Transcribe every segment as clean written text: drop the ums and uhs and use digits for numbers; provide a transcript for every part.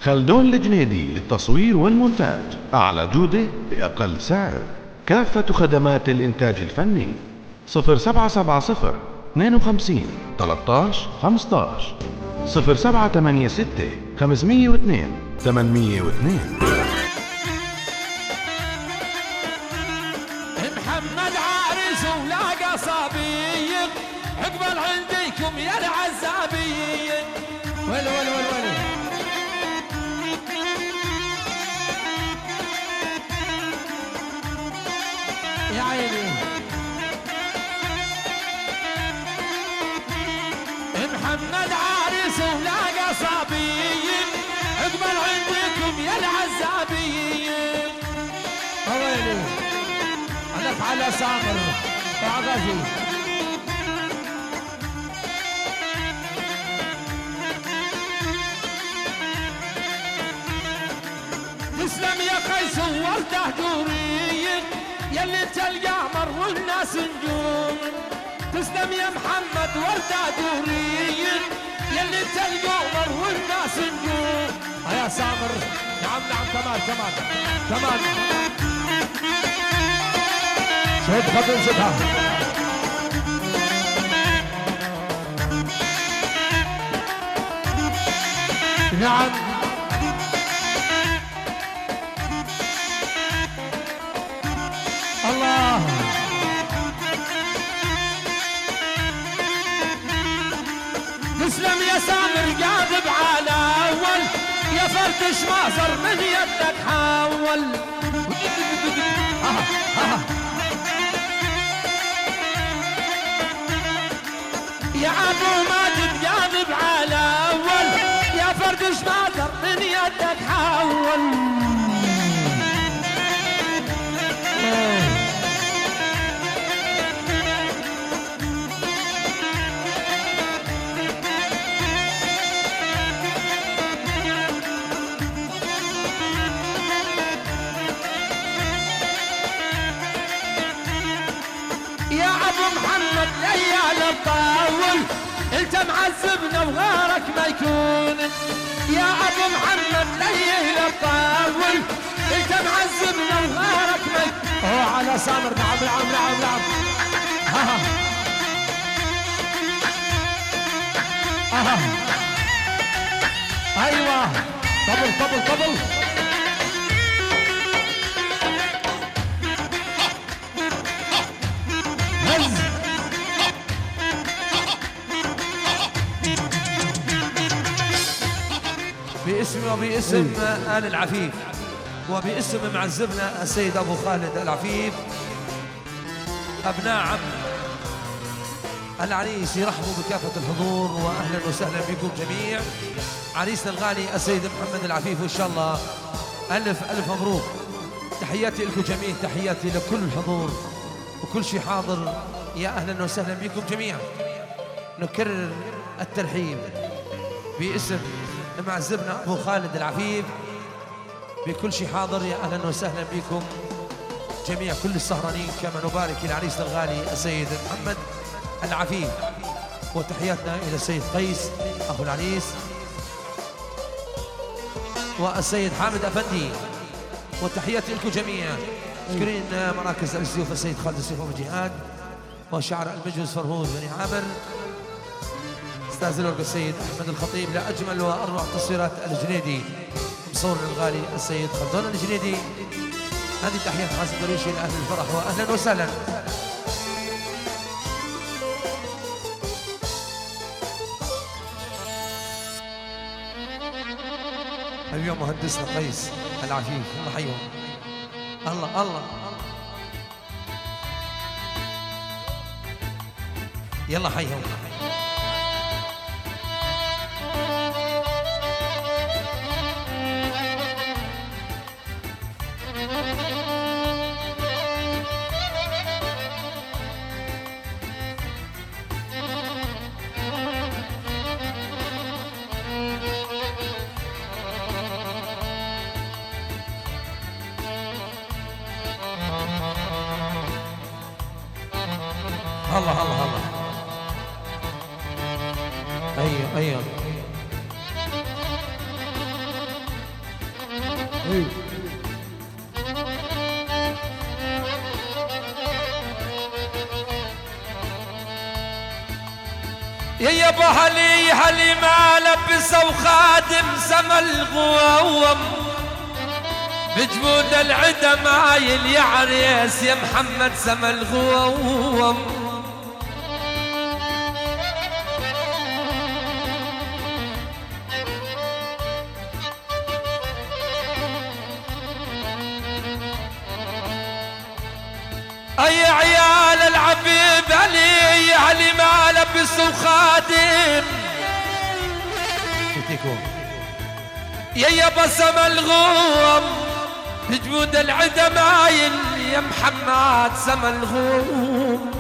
خلدون الجنيدي للتصوير والمونتاج، أعلى جودة بأقل سعر. كافة خدمات الإنتاج الفني. 0770 52 13 15 0786 502 802. محمد عارس ولاقى صبي اقبل عندكم يا العزابيين. ول ول ول ول يا عيني. محمد عارس ولاقى صبي اقبل عندكم يا العزابيين. ويلي عليك على سامر وعغازي. تسلم يا قيس وورده دوريين يلي تلقى قمر والناس نجوم. تسلم يا محمد ورده دوريين يلي تلقى قمر والناس نجوم. يا سامر نعم نعم كمان كمان كمان شد خط انشدها. نعم الله. تسلم يا سامر قاذب على اول يا فرتش ما صار من يدك حاول. يا ابو ماجد قاذب على اول يا فردش ما صار من يدك حاول. يا ابو محمد ليال الطاول انت معذبنا وغيرك ما يكون. يا ابو محمد ليال الطاول انت معذبنا وغيرك ما يكون. اوه على سامر نعم نعم نعم نعم. ايوه طبل طبل طبل. باسمي وباسم آل العفيف وباسم معزبنا السيد أبو خالد العفيف أبناء عم العريس يرحبوا بكافة الحضور وأهلا وسهلا بكم جميع. عريسنا الغالي السيد محمد العفيف وإن شاء الله ألف ألف مبروك. تحياتي لكم جميع، تحياتي لكل الحضور وكل شيء حاضر. يا أهلا وسهلا بكم جميعا. نكرر الترحيب باسم معزبنا أبو خالد العفيف بكل شيء حاضر. يا أهلا وسهلا بكم جميع كل السهرانين. كما نبارك العريس الغالي السيد محمد العفيف. وتحياتنا إلى السيد قيس أخو العريس والسيد حامد أفندي. وتحياتي لكم جميعا. مشكورين مراكز السيوف السيد خالد السيوف والجهاد وشعر المجلس فرهود بني عامر. استاذ الورق السيد احمد الخطيب. لا اجمل واروع تصويرات الجنيدي مصورنا الغالي السيد خلدون الجنيدي. هذه تحيات حسن دريشي لاهل الفرح واهلا وسهلا. اليوم مهندسنا قيس العفيف الله حيهم. الله الله يلا حيهم. الله الله الله. ايوه ايوه يا يابا هلي هلي ما لبس وخادم سما الغوم بجمود العدا مايل يا عريس يا محمد سما الغوم اي عيال العبيب علي علي ما لبس وخادم يا يابا سما الغوم بجمود العدا مايل يا محمد سما الغوم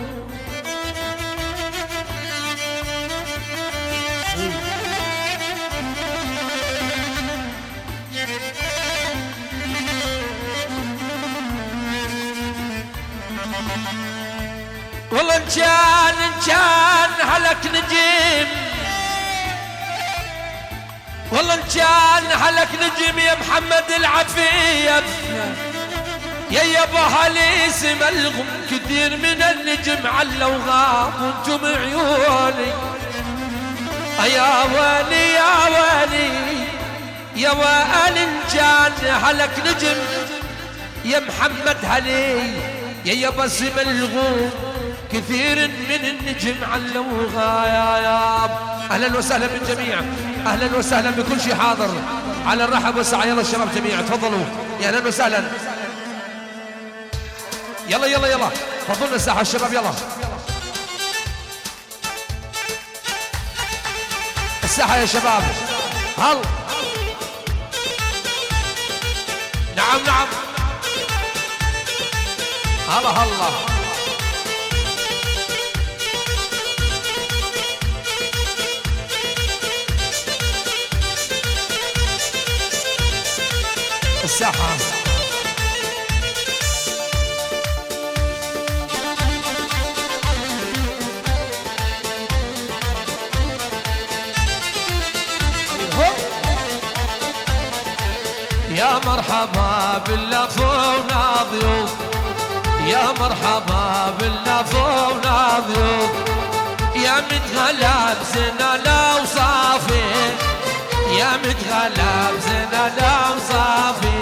والله ان كان هلك نجم والله ان كان هلك نجم يا محمد العفيف يا يابا هلي سما الغم كثير من النجم علوا غاب وانتم عيوني يا ويلي يا ويلي يا ويل ان كان هلك نجم يا محمد هلي يا يابا سما الغم كثير من النجم علوا غاياب. اهلا وسهلا بالجميع، اهلا وسهلا بكل شيء حاضر على الرحب والسعه. يلا الشباب جميعا تفضلوا يا اهلا وسهلا. يلا يلا يلا فضلنا الساحه الشباب يلا الساحه يا شباب. هل نعم نعم هلا هلا الساحة. يا مرحبا باللفونا ضيوف، يا مرحبا باللفونا ضيوف، يا متغلب زنا الاوصافي، يا متغلب زنا الاوصافي.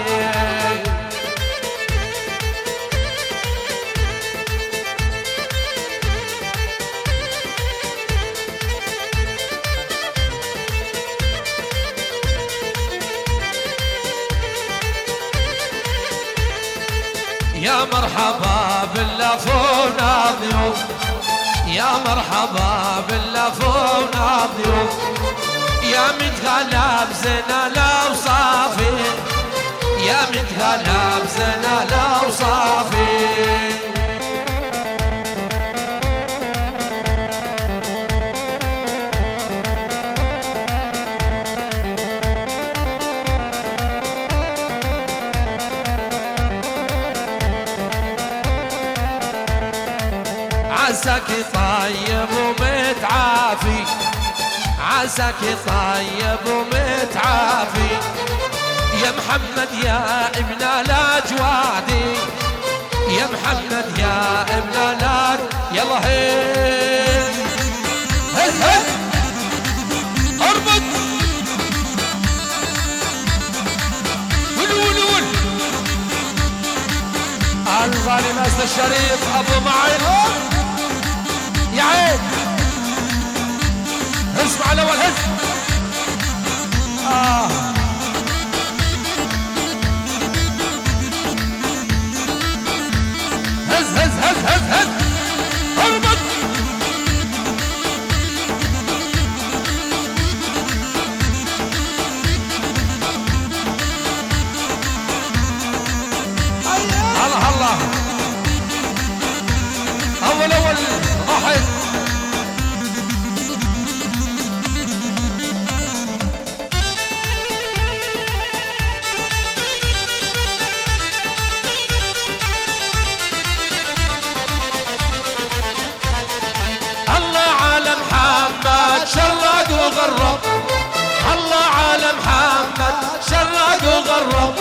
يا مرحبا باللفونا ضيوف، يا مرحبا باللفونا ضيوف، يا متغلب زنا الاوصافي، يا متغلب زنا الاوصافي. عساك طيب ومتعافي، عساك طيب ومتعافي، يا محمد يا ابن الاجوادي، يا محمد يا ابن الاد. يلا هيل هيل هيل اربط ول ول ول. الغالي ماستر الشريف ابو معين يا عين اسمع الاول هز. هز هز هز هز هز اربط. الله الله اول اول واحد. شرق وغرب، الله على محمد شرق وغرب. وغرب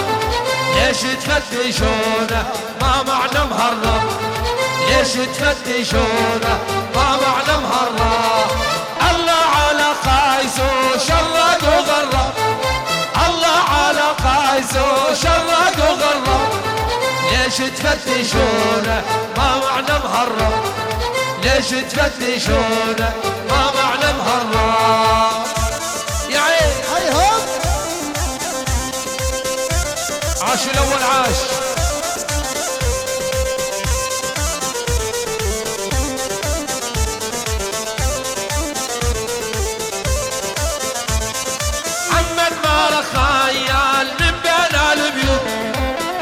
ليش تفتشونه ما معنى مهرب ليش تفتشونه ما معنى مهرب الله على قايس وشرق وغرب الله على قايس وشرق وغرب ليش تفتشونه ما معنى مهرب ليش تفتشونه ما معنى مهرب يا عين هيهم عاش الاول عاش محمد مالك خيال من بين البيوت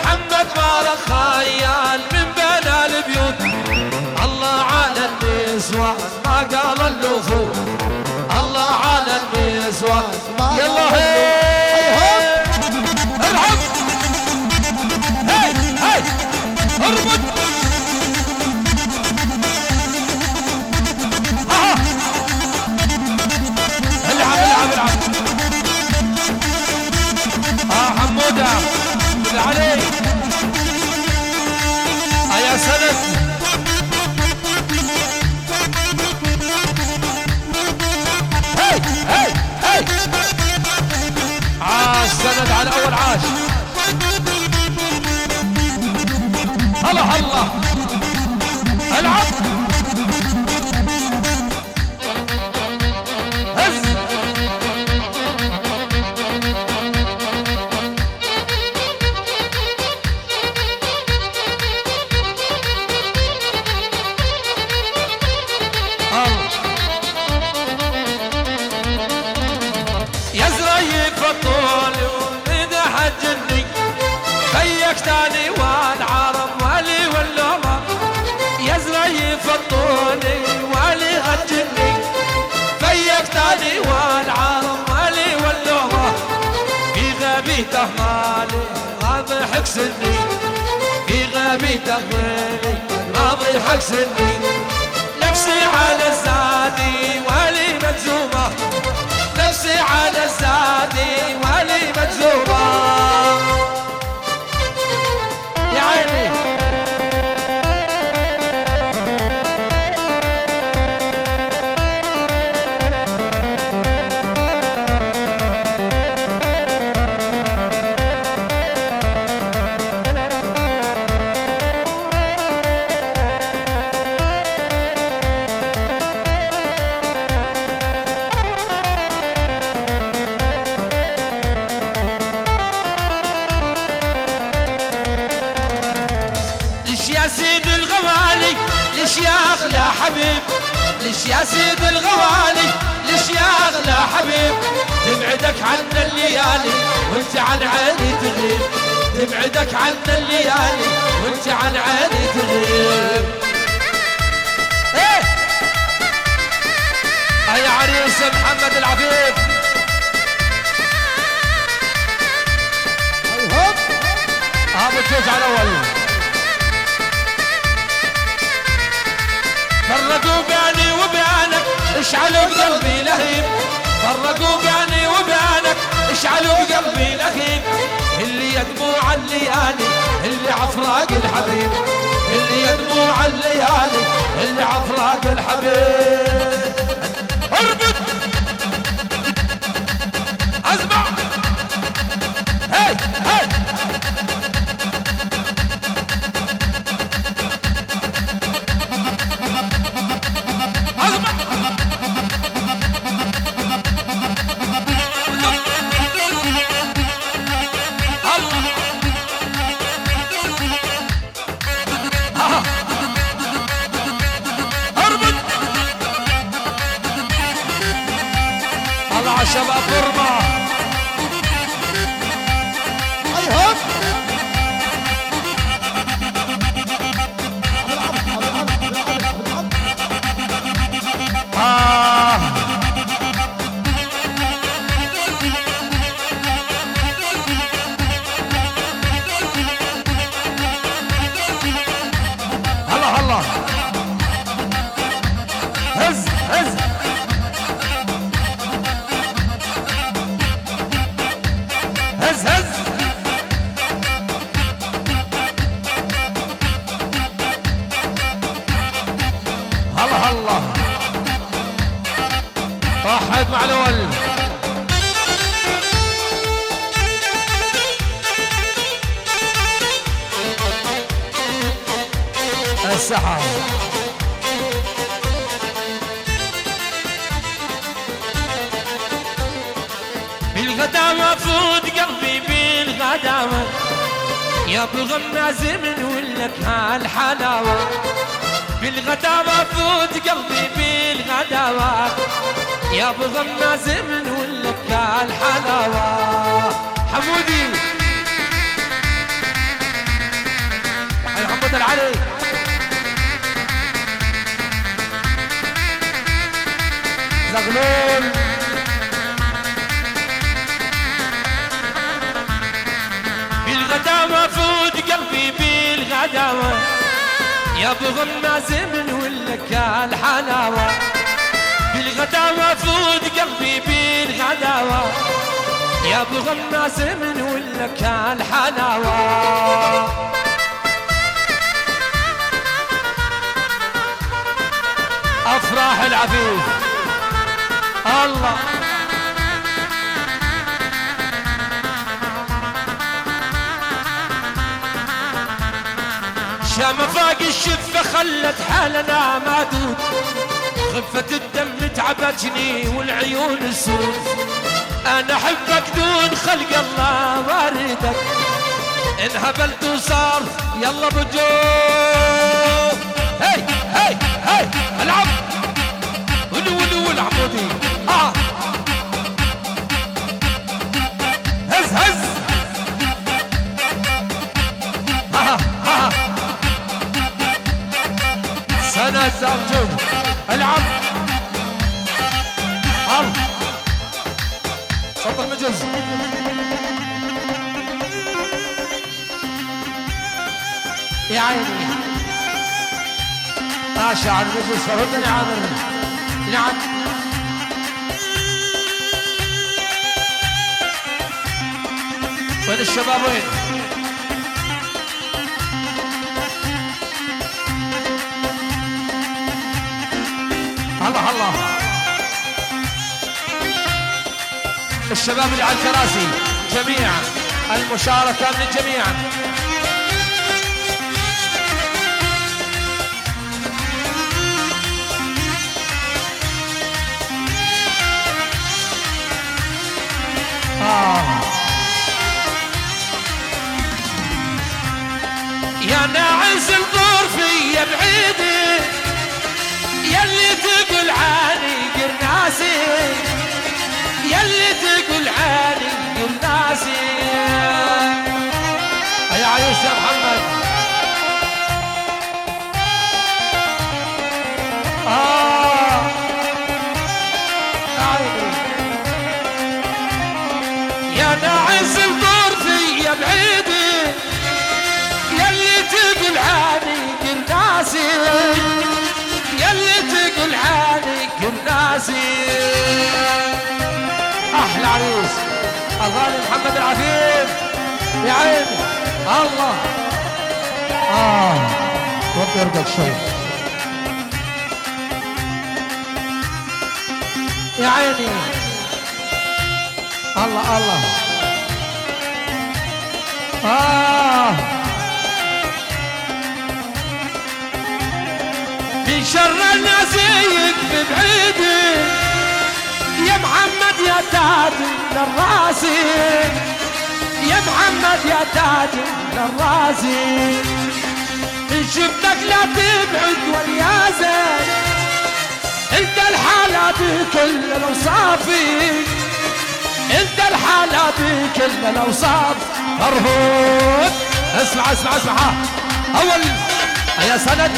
محمد مالك خيال من بين البيوت الله على النسوان ما قال اللفوف الله على النسوان يلا هي العب هاي هاي اربط العب العب العب حمودة بالله عليك يا سند هاي هاي هاي عاش سند على اول عاش الله الله العب هز يا زريف الطول واذا حجني خيك تاني والعرب ولي واللومه يا زريف الطول ولي غجني خيك تاني والعرب ولي واللومه في غبيته مالي غاضحك سني في غبيته مالي غاضحك سني نفسي على الزادي ولي مجزومه نفسي على الزادي ولي مجزومة يا عيني يا سيد الغوالي ليش يا اغلى حبيب ليش يا سيد الغوالي ليش يا اغلى حبيب تبعدك عنا الليالي وانت عن عيني تغيب تبعدك عنا الليالي وانت عن عيني تغيب ايه يا عريس محمد العفيف هيهم بتفوز على الاول فرقوا بيني وبينك اشعلوا بقلبي لهيب فرقوا بيني وبينك اشعلوا بقلبي لهيب اللي يدموع الليالي اللي عفراق الحبيب اللي يدموع الليالي اللي عفراق الحبيب اربط اسمع هاي هاي شباب غربة هيهم هلا هلا هز هز الله الله واحد مع الأول. السحر بالغداوة فوت قلبي بالغداوة يا ابو غماز من ولك هالحلاوة. بالغداوة فوت قلبي بالغداوة يا ابو غماز من ولك هالحلاوة. حمودي محمد العلي زغلول بالغداوة فوت قلبي بالغداوة يا ابو غماز من ولك الحلاوة. بالغداوة فوت قلبي بالغداوة يا ابو غماز من ولك الحلاوة. افراح العفيف الله شام فاق الشفة خلت حالنا معدود. خفة الدم تعبتني والعيون السود. انا احبك دون خلق الله واردك. انهبلت وصار يلا بجوب. هي هي هي العب ولو ولو العمودي هز هز سنة زوجون العب صدق مجلس يا عيني ماشي على المجلس فردني عامر. نعم وين الشباب وين؟ الله الله الشباب اللي على الكراسي جميعا المشاركة من الجميع. يا ناعس الظهر فيا بعيدي يلي تقول عاني قرناسي يلي تقول عاني قرناسي. يا عريس يا محمد يا ناعس الظهر فيا بعيدي يلي تقول عاني قرناسي يلي تقول عاني قرناسي. احلى عريس الغالي محمد العفيف يا عيني الله ربي يرضى شوي يا عيني الله الله من شر الناس يكفي بعيدي يا محمد يا تاج للراسي يا محمد يا تاج للراسي. من شفتك لا تبعد ويا زين انت الحالة بكل الاوصاف انت الحالة بكل الاوصاف. مرهود اسمع اسمع اسمع اول يا سند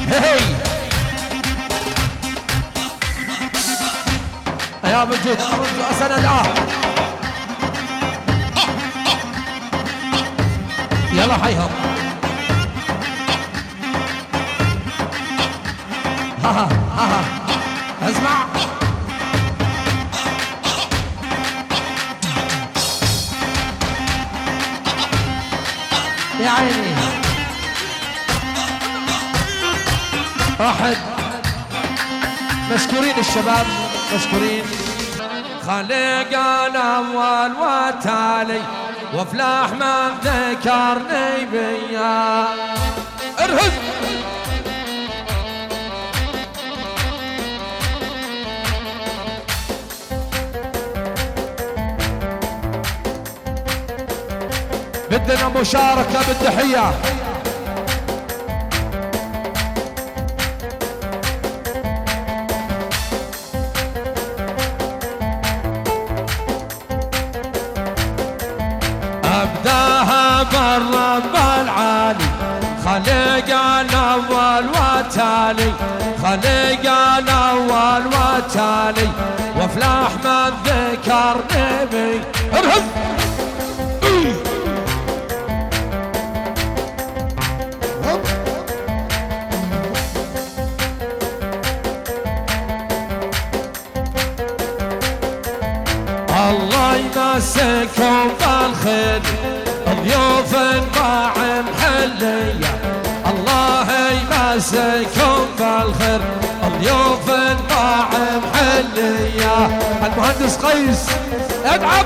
هي يا مجد سند يلا حيهم اسمع يا عيني واحد مشكورين الشباب مشكورين. خلق الأول والتالي وفلاح من ذكرني بيا ارهز بدنا مشاركة بالتحية. أبداها بالرب العالي خلق الأول والتالي خلق الأول والتالي وفلاح من ذكرني بي ارهز الله يمسكم بالخير ضيوف مع محلية الله يمسكم بالخير ضيوف مع محلية. المهندس قيس ادعم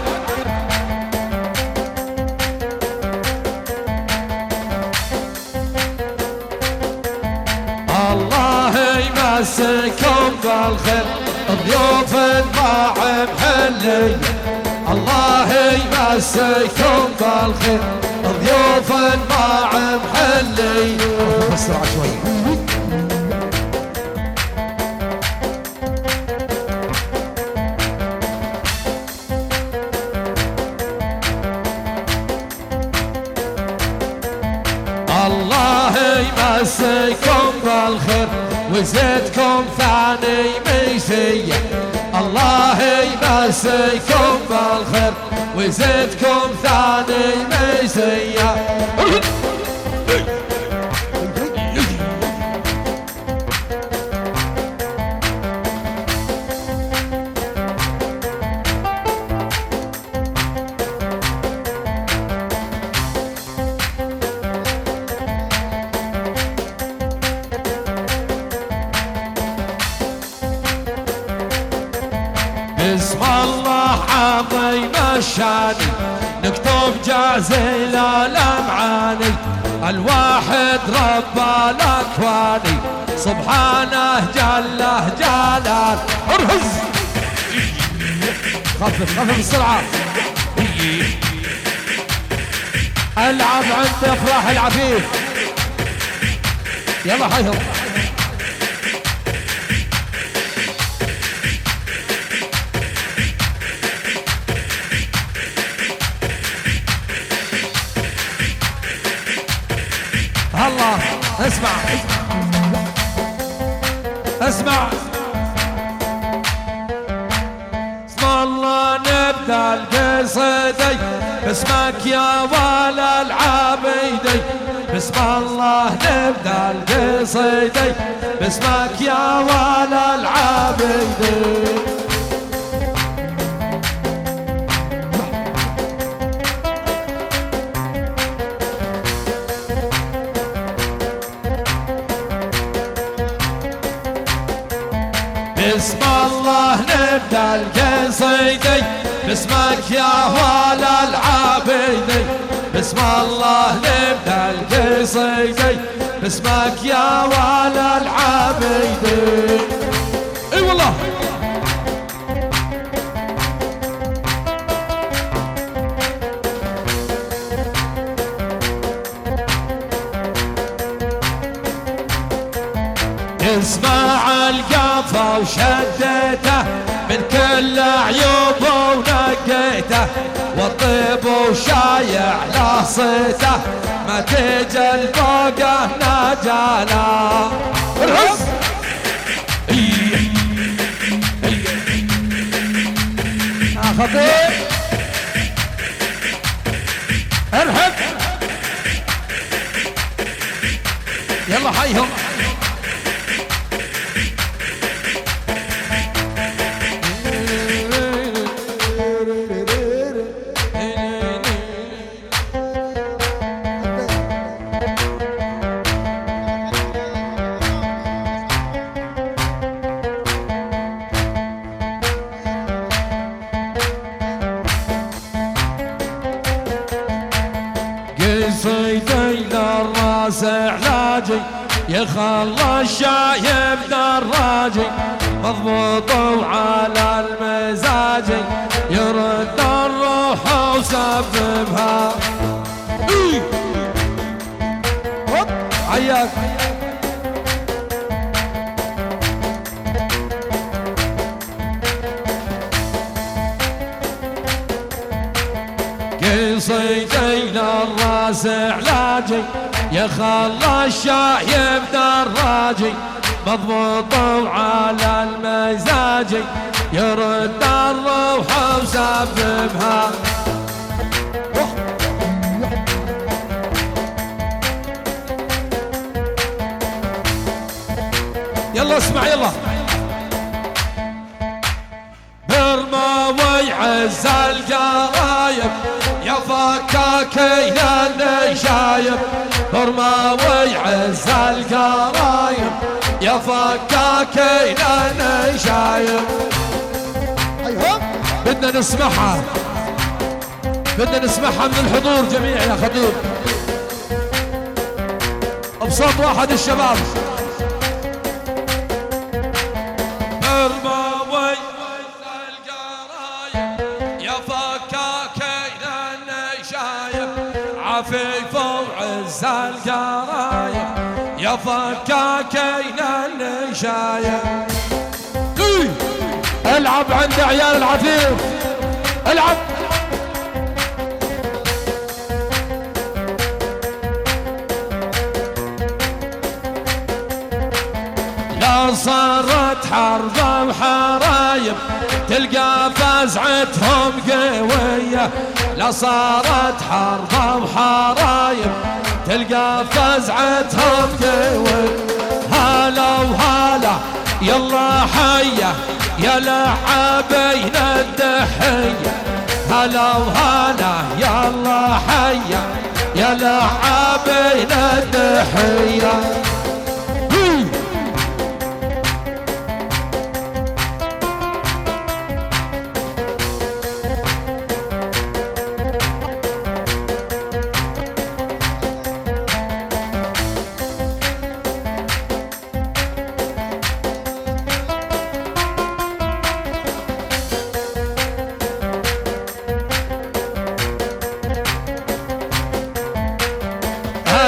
الله يمسكم بالخير ضيوف مع محلية الله يمسكم بالخير ضيوف مع محلية. بسرعة شوي الله يمسكم بالخير وزيدكم ثاني ميزية الله يمسكم بالخير وزيدكم ثاني ميزية. بسم الله عظيم الشاني نكتب جازيل الأمعاني الواحد رب الأكواني سبحانه جله جلال ارهز خفف خفف بسرعة العب عند افراح العفيف يلا حيهم الله اسمع اسمع اسم الله نبدا القصيدي باسمك يا ولا العبيدي باسم الله نبدا القصيدي باسمك يا ولا العبيدي. بسم الله نبدا القصيدي باسمك يا ولا العبيدي بسم الله نبدا القصيدي باسمك يا ولا العبيدي. اي والله اسمع القفا وشديته من كل عيوبه ونقيته والطيب وشايع له صيته ما تجي الفوقه نجاله ارهز خطير ارهب يلا حيهم قصيدي للراس علاجي يخلى الشايب دراجي مضبوط وعلى المزاجي يرد الروح وسببها عياك قصيدي للراس علاجي يخلى الشايب دراجي مضبوط وعلى المزاجي يرد الروح وسببها يلا اسمع يلا برما ويعز القرايب يا فكاكين النشايب برما ويعز القرايب يا فكاكين النشايب بدنا نسمعها من الحضور جميع يا خطيب بصوت واحد الشباب برما ويعز القرايب يا فكاكين النشايب عفيف وعز القرايب يا فكاكين النشايب العب عند عيال العفيف العب لا صارت حرب وحرايب تلقى فزعتهم قوية لا صارت حرب وحرايب تلقى فزعتهم قوية هلا وهلا يلا حيا يا لاعبين الدحية هلا وهلا يلا حيا يا لاعبين الدحية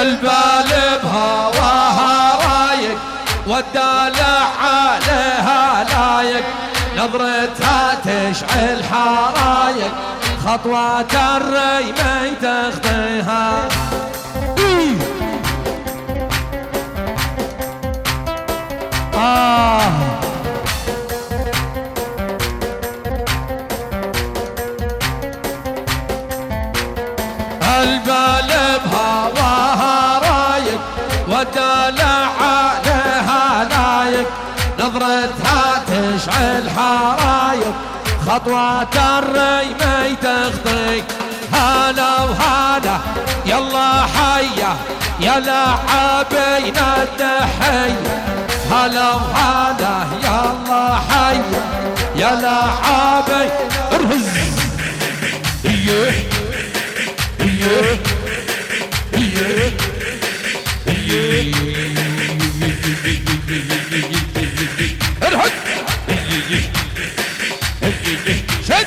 البال بهواها رايق والدلع عليها لايق نظرتها تشعل حرايق خطوات الريمي تخطيها البال بهواها رايق والدلع عليها لايق نظرتها تشعل حرايق خطوات الريمي تخطيك هلا وهلا يلا حيا يا لاعبين الدحية هلا وهلا يلا حيا يا لاعبين ارهز ارهد شد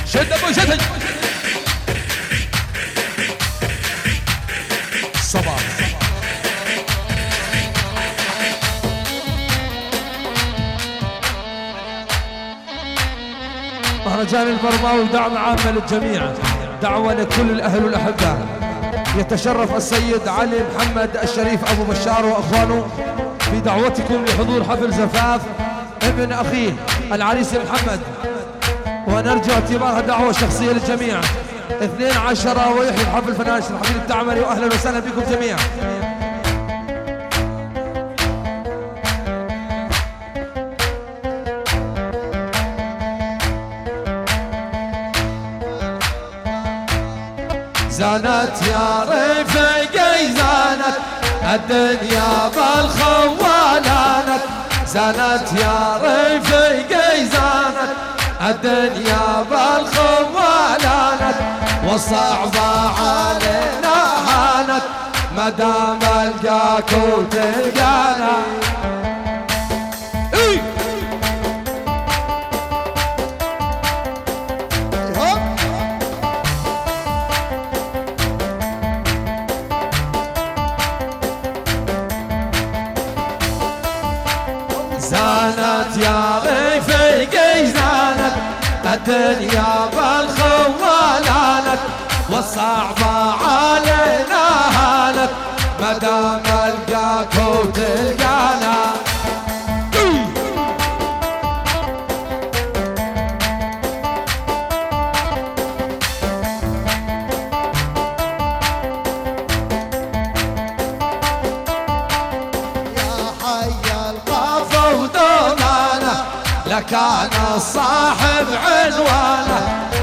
شد ابو شد صباح مهرجان البرماوي دعوة عامة للجميع دعوة لكل الأهل والأحباء يتشرف السيد علي محمد الشريف أبو بشار وأخوانه في دعوتكم لحضور حفل زفاف ابن أخيه العريس محمد ونرجو اعتبارها دعوة شخصية للجميع 12 ويحيي الحفل الفنان شرحبيل التعمري وأهلا وسهلا بكم جميعا زانت يا رفيقي زانت الدنيا بالخوالانت زانت يا رفيقي زانت الدنيا بالخوالانت كانت والصعبة علينا هانت، ما دام القاك وتلقانا. زانت يا رفيقي زانت الدنيا بالخوالانت، والصعبة علينا هانت، ما دام القاك وتلقانا. كان الصاحب عنوانه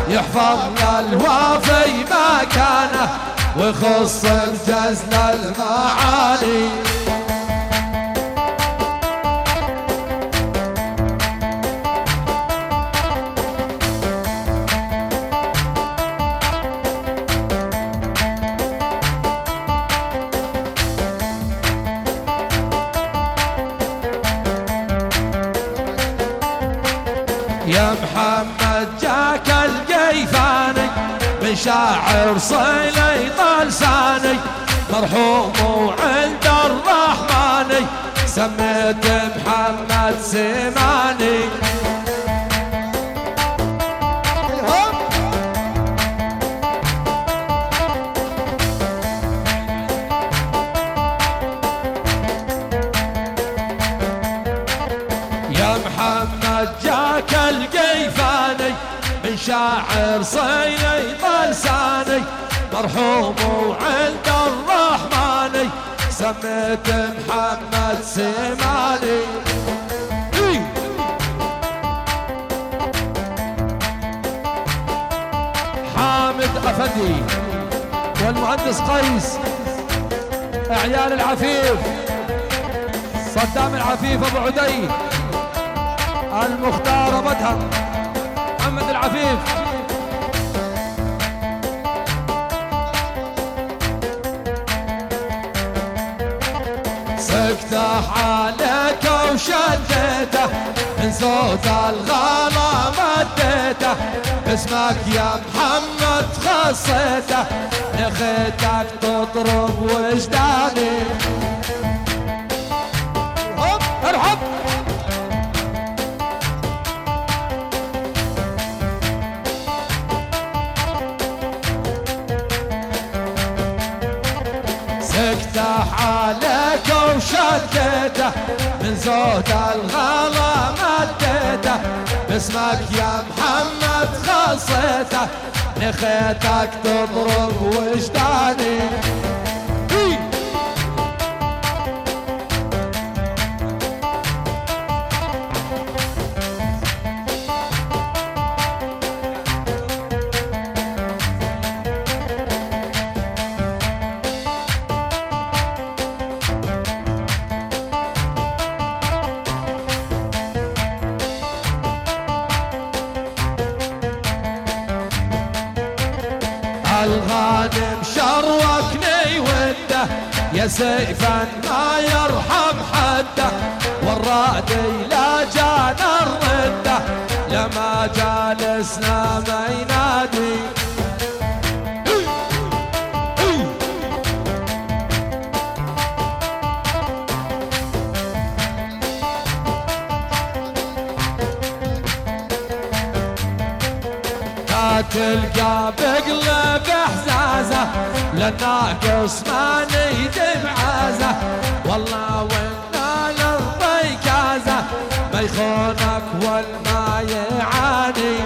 يحفظ للوافي مكانه ويخص الجزل المعاني. يا محمد جاك القيفاني من شاعر صيلي طلساني، مرحوم وعند الرحمن سميت محمد سيماني. يا محمد جاك القيفاني من شاعر صيني طلساني، مرحوم وعند الرحمن سميت محمد سيماني. حامد أفندي والمهندس قيس عيال العفيف، صدام العفيف أبو عدي، المختار مدهم، محمد العفيف. سكته عليك وشديته من صوت الغلا مديته، اسمك يا محمد خصيته نخيتك تطرب وجداني. ارحب سكته عليك وشديته من صوت الغلا مديته، باسمك يا محمد خصيته نخيتك تضرب وجداني. الغانم شروكني وده يا سيفا ما يرحم حده، والرادي لا جانا الرده لما جالسنا ما ينادي. تلقى بقلب احزازه للناقص ما نيدم عازه، والله وإنا نرضي كازه ما يخونك والما يعاني.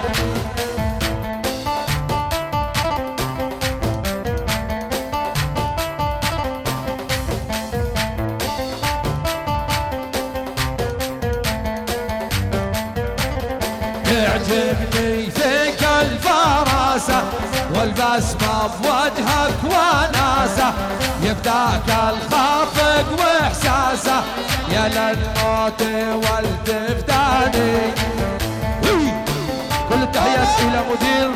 يعجبني فيك الفراسة والبسمة بوجهك وناسة، يبداك الخافق واحساسه يا للموت والتفداني. كل التحيات الى مدير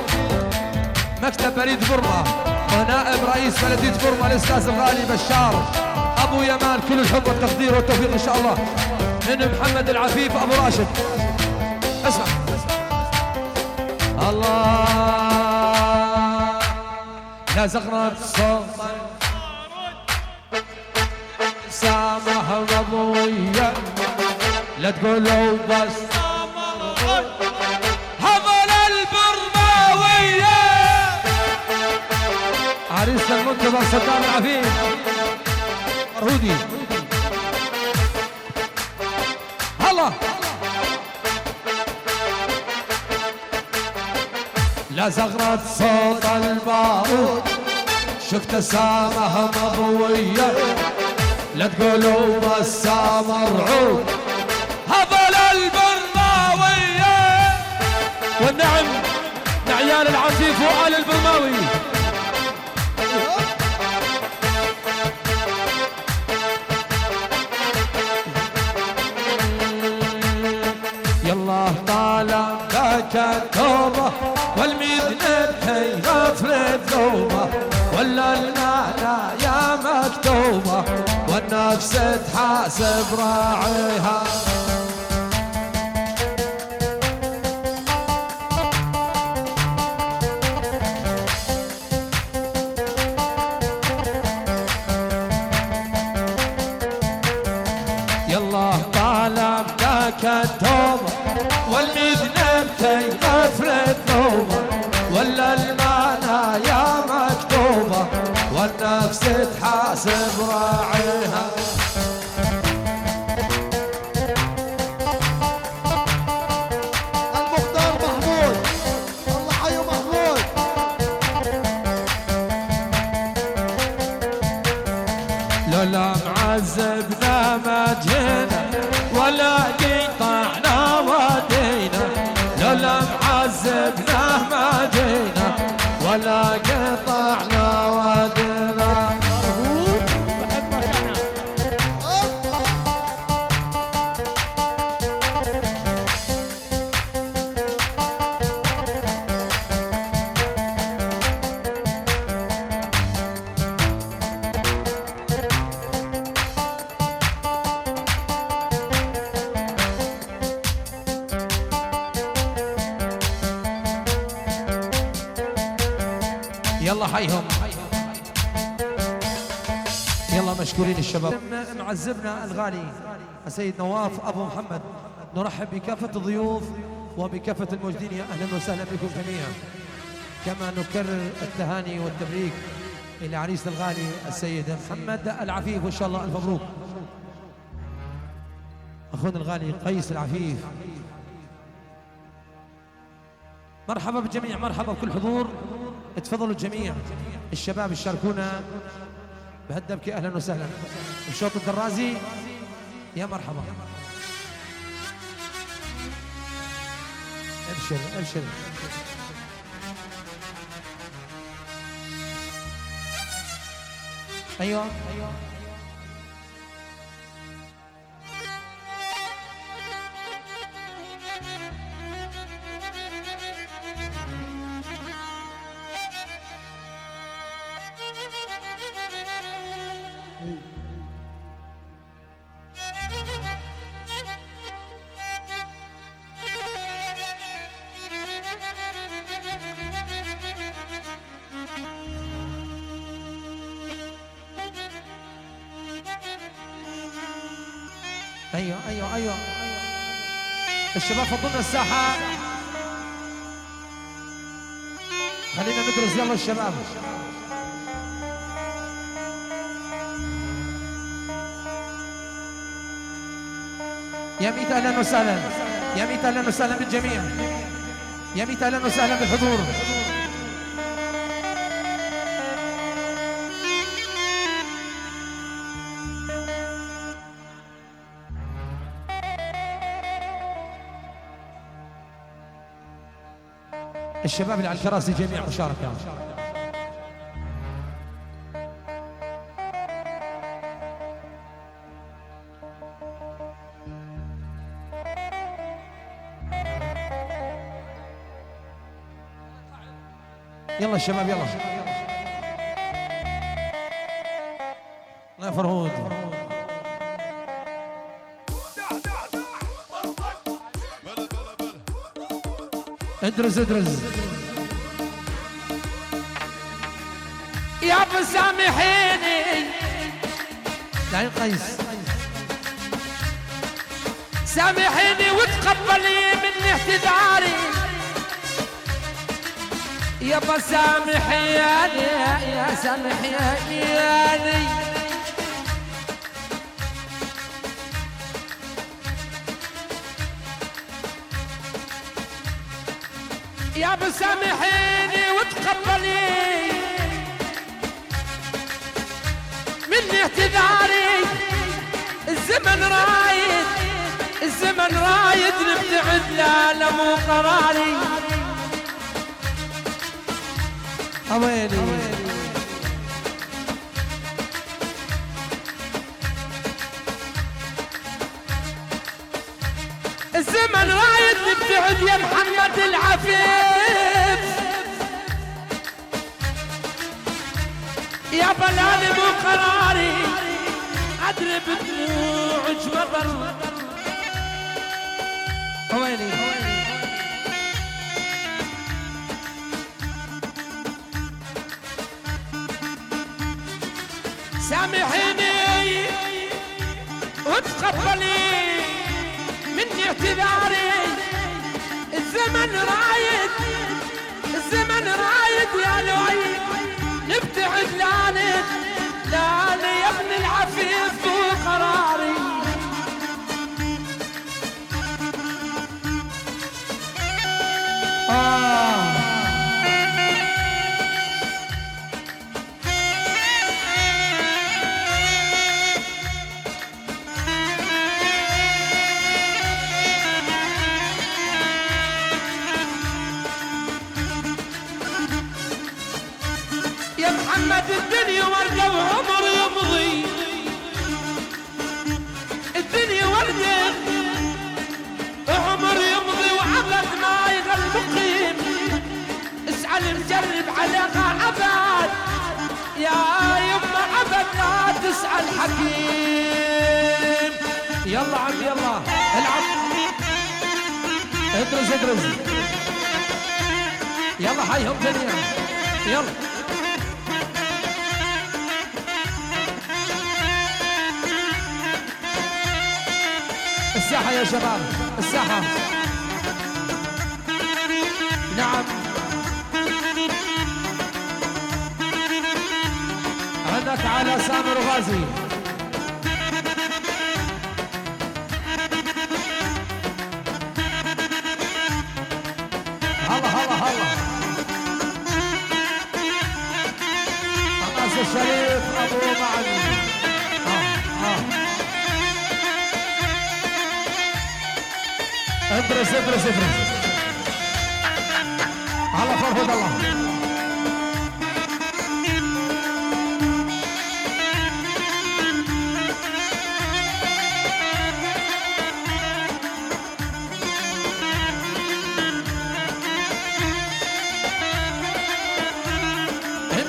مكتب بريد بورما ونائب رئيس بلدية بورما الأستاذ الغالي بشار أبو يمان، كل الحب والتقدير والتوفيق إن شاء الله من محمد العفيف أبو راشد. اسمع الله يا زغرة الصوت سامح مضوية لا تقولوا بس هضل البرماوية عريس المنتظر صدام العفيف مرهودي. هلا لا زغرة صوت البارود شفت سامة مضوية لا تقولوا بس مرعود هضل البرماوية. والنعم لعيال العفيف وآل البرماوي. يلا طالع ذاك التوبة والمدنة بحيرة الذوبة ولا المعنى يا مكتوبة والنفس تحاسب راعيها. يلا طالع ذاك التوبة والمذنب تيغفر الذوبة ولا المعنى يا مكتوبة والنفس تحاسب راعيها. المختار محمود الله حي محمود. لولا معذبنا ما جينا ولا قطعنا ودينا لولا معذبنا ما جينا ولا قطعنا ودينا. يلا حيهم يلا مشكورين الشباب. معزبنا الغالي السيد نواف أبو محمد نرحب بكافة الضيوف وبكافة الموجودين. يا أهلا وسهلا بكم جميعا. كما نكرر التهاني والتبريك إلى عريسنا الغالي السيد محمد العفيف وإن شاء الله ألف مبروك. أخونا الغالي قيس العفيف مرحبا بالجميع، مرحبا بكل حضور. اتفضلوا الجميع الشباب يشاركونا بهالدبكة. أهلا وسهلا. الشوط الدرازي يا مرحبا. ابشر ابشر. ايوه ايوه ايوه ايوه ايوه. الشباب فضلنا الساحة، خلينا ندرس. يلا الشباب يا ميت اهلا وسهلا، يا ميت اهلا وسهلا بالجميع، يا ميت اهلا وسهلا بالحضور. الشباب اللي على الكراسي جميع مشاركة. يلا الشباب يلا. لا فرهود. ادرس ادرس يا ابو سامحيني. داين قيس سامحيني وتقبلي مني اعتذاري يا ابو سامحيني يا سامحيني. يا ابو سامحيني وتقبلي مني اعتذاري. الزمن رايد الزمن رايد نبتعد لا مو قراري. اويلي الزمن رايد نبتعد يا محمد العفيف. يا بلالي مو قراري ادري بدموعك مطر. ويلي سامحيني وتقبلي مني اعتذاري. الزمن رايد الزمن رايد يا لؤي نبتعد لانك لاني يا ابن العفيف مو قراري. يا محمد الدنيا وردة وعمر يمضي. الدنيا وردة وعمر يمضي وعبد ما يغل مقيم. اسأل مجرب عليها عبد يا يما عبد لا تسأل حكيم. يلا عم يلا العب ادرس ادرس يلا حيهم دنيا يلا. الساحة يا شباب الساحة. نعم عندك على سامر غازي. هلا هلا هلا الناس الشريف ابو معن. ادرس ادرس ادرس على فرهود الله.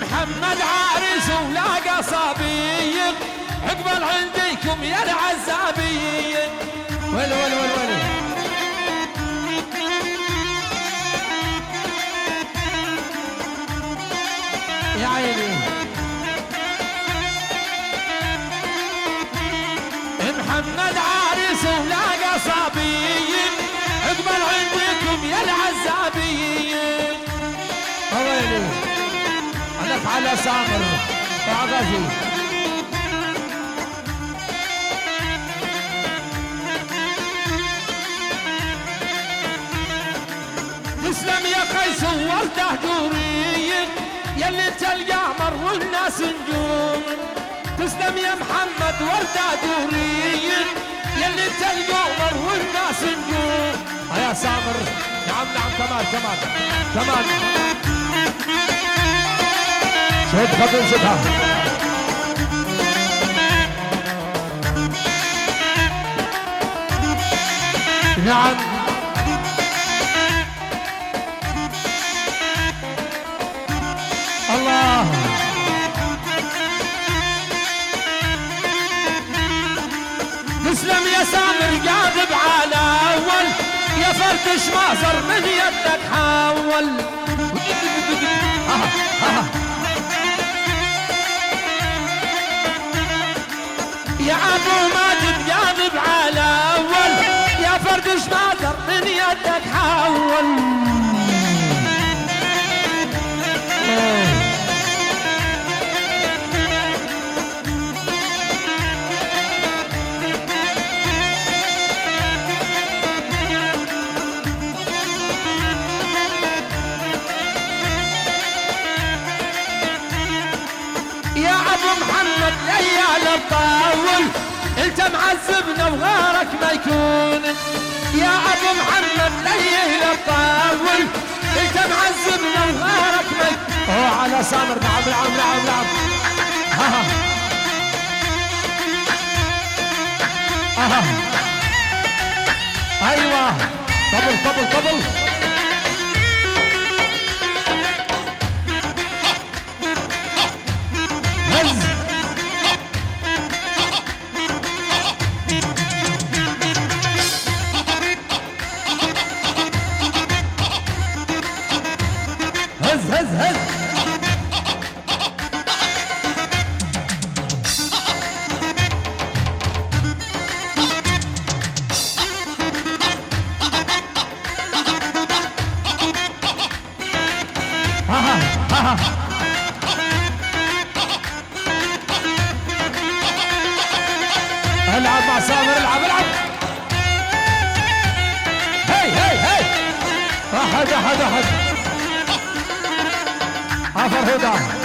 محمد عريس ولاقى صبي عقبال عندكم يا العزابي. ويلي ويلي ويلي ويلي يا عيني. محمد عريس ولاقى صبي عقبال عندكم يا العزابي. ويلي عليك على سامر وعغازي. تسلم يا قيس وورده دوري يلي تلقى قمر والناس نجوم. تسلم يا محمد ورده دوري يلي تلقى قمر والناس نجوم. يا سامر نعم نعم كمان كمان كمان شد خطين شدها. سامر قاذب على اول يا فردش ما زر من يدك حول يا ابو ماجد قاذب على اول يا فردش ما زر من يدك حول يا ابو محمد ليال الطاول انت معذبنا وغيرك ما يكون يا ابو محمد ليال الطاول انت معذبنا وغيرك ما يكون اوه على سامر نعم نعم نعم نعم ايوه طبل طبل طبل هز هز هز العب مع سامر العب العب هي هي هي احد احد احد عفر هدى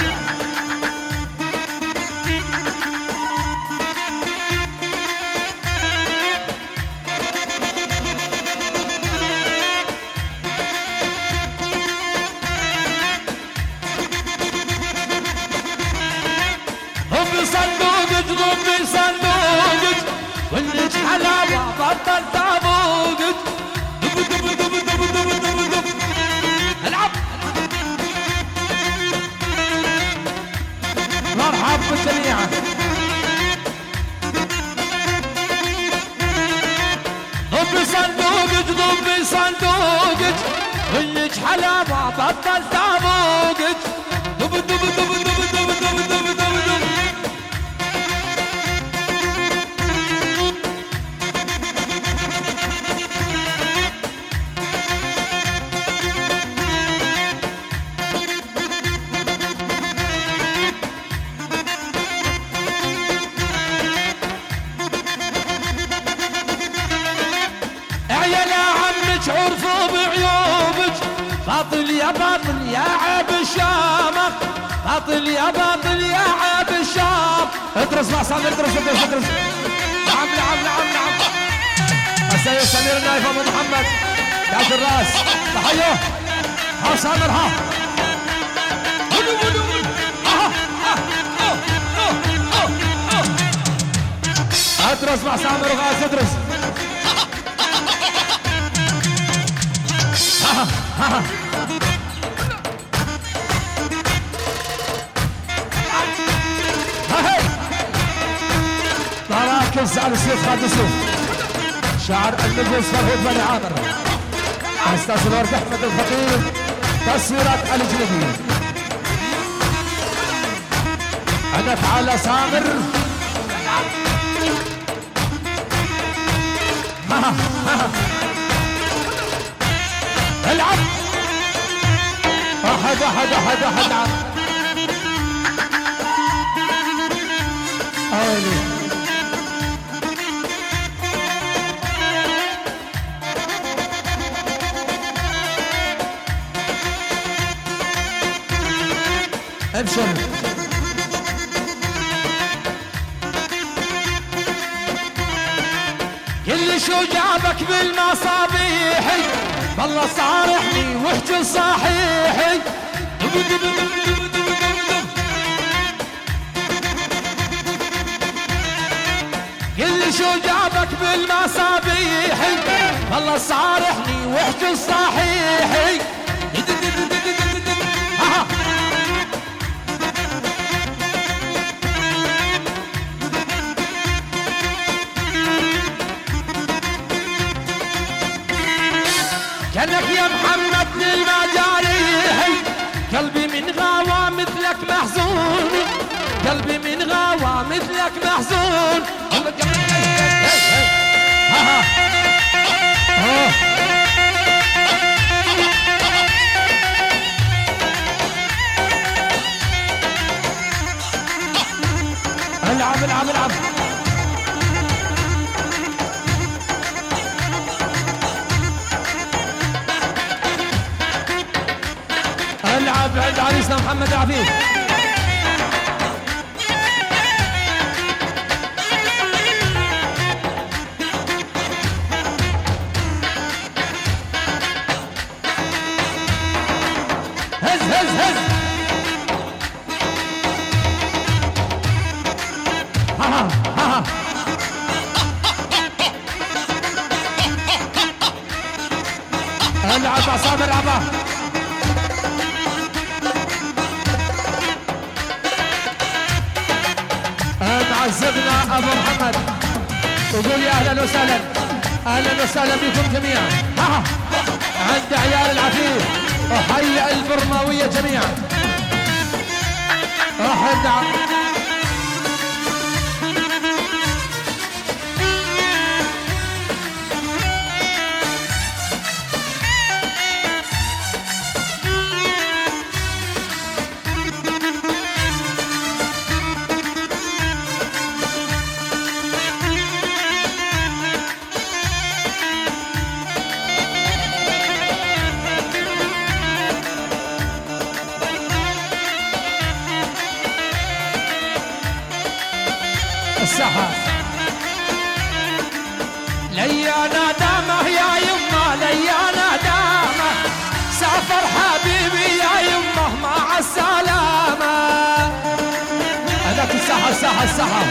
هم صندوقك ضم صندوقك واللي حلاوة بطل تابوقك دب دب دب دب دب دب دب العب مرحب بالجميع ضم صندوقك ضم صندوقك واللي حلاوة بطل تابوقك دب دب دب دب دب دب دب دب دب عرفوا بعيوبك باطل يا باطل يا عيب الشامخ باطل يا باطل يا عيب الشام ادرس مع سامر ادرس ادرس ادرس نعم نعم نعم نعم السيد سمير النايف ابو محمد تاج الراس تحيه ها سامر ها ادرس مع سامر وغاز ادرس تراكز على السيف خالد السيف شاعر النجوم فرهود بني عامر استاذ الورد احمد الخطيب تصويرات علي جنبي هدف على سامر العب احد احد احد احد عيني ابشر كل شو جابك بالمصابيحي والله صارحني واحكي صحيحي كل شو جابك بالمصابيحي والله صارحني واحكي صحيحي العب العب العب. العب عند عريسنا محمد العفيف. هز هز هز. ها ها. العب عصام العبها. معزبنا ابو محمد وقول يا اهلا وسهلا. اهلا وسهلا بكم جميعا. ها عند عيال العفيف وحي البرماويه جميعا. راح الساحة. ليانا دامه يا يمه ليانا دامه سافر حبيبي يا يمه مع السلامة. هذاك الساحة الساحة الساحة.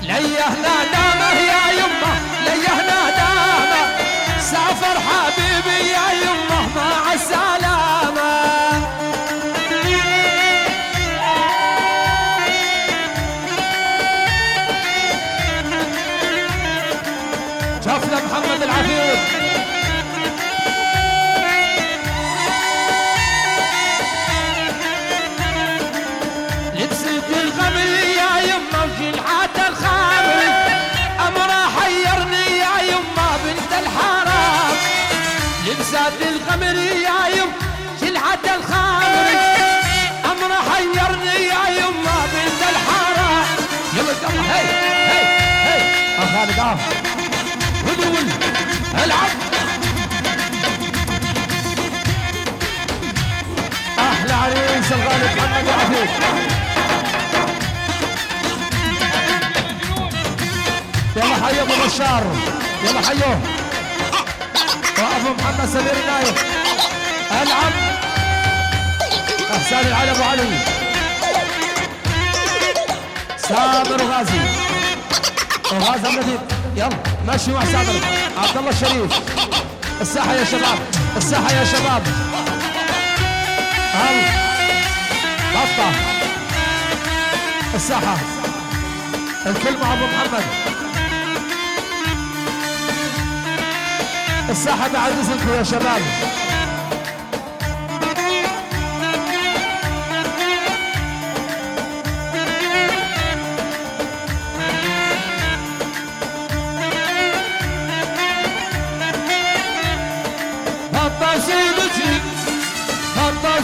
ليانا دامه يا يمه ليانا دامه سافر حبيبي يا يمه مع السلامة. شافنا محمد العفيف. لبست الغمر يا يما وجلعة الخمر أمرا حيرني يا يما بنت الحرام. لبست الغمر يا يما جلعة الخمر أمرا حيرني يا يما بنت الحرام. يلا يلا هي هي هي خالد ودول العب. احلى عريس الغالي محمد العفيف. يلا حيو ابو بشار. يلا حيو وابو محمد سمير النايف. العب احسان العلي ابو علي سامر وغازي وغازي النبيل. يلا ماشي مع سامر. عبد الله الشريف. الساحة يا شباب الساحة يا شباب. هل بطة الساحة الكل مع ابو محمد. الساحة بعد اذنكم يا شباب.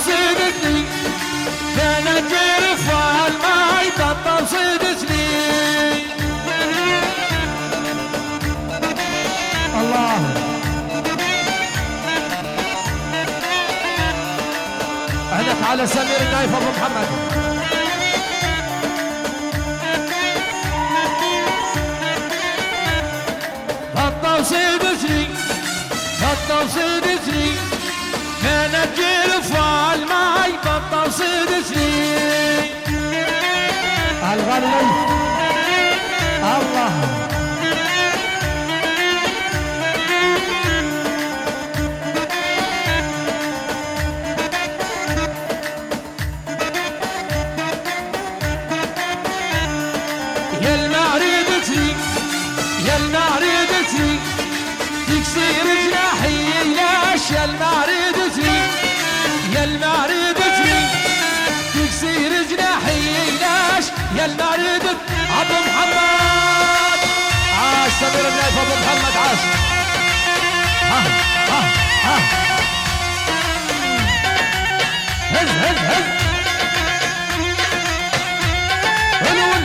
صيدتني كانت جرفها الماي بطل صيدتني. الله عندك على سمير النايف ابو محمد. بطل صيدتني بطل صيدتني كانت جرفها الماي بطل صيدتني. الغالي الله يا المعرضتي يا المعرضتي تكسير جناحي ليش يا المعرضتي يا المعرضتي تكسير جناحي ليش المريض ابو محمد. عاش سمير النايف ابو محمد عاش. ها ها ها هز هز هز هلول.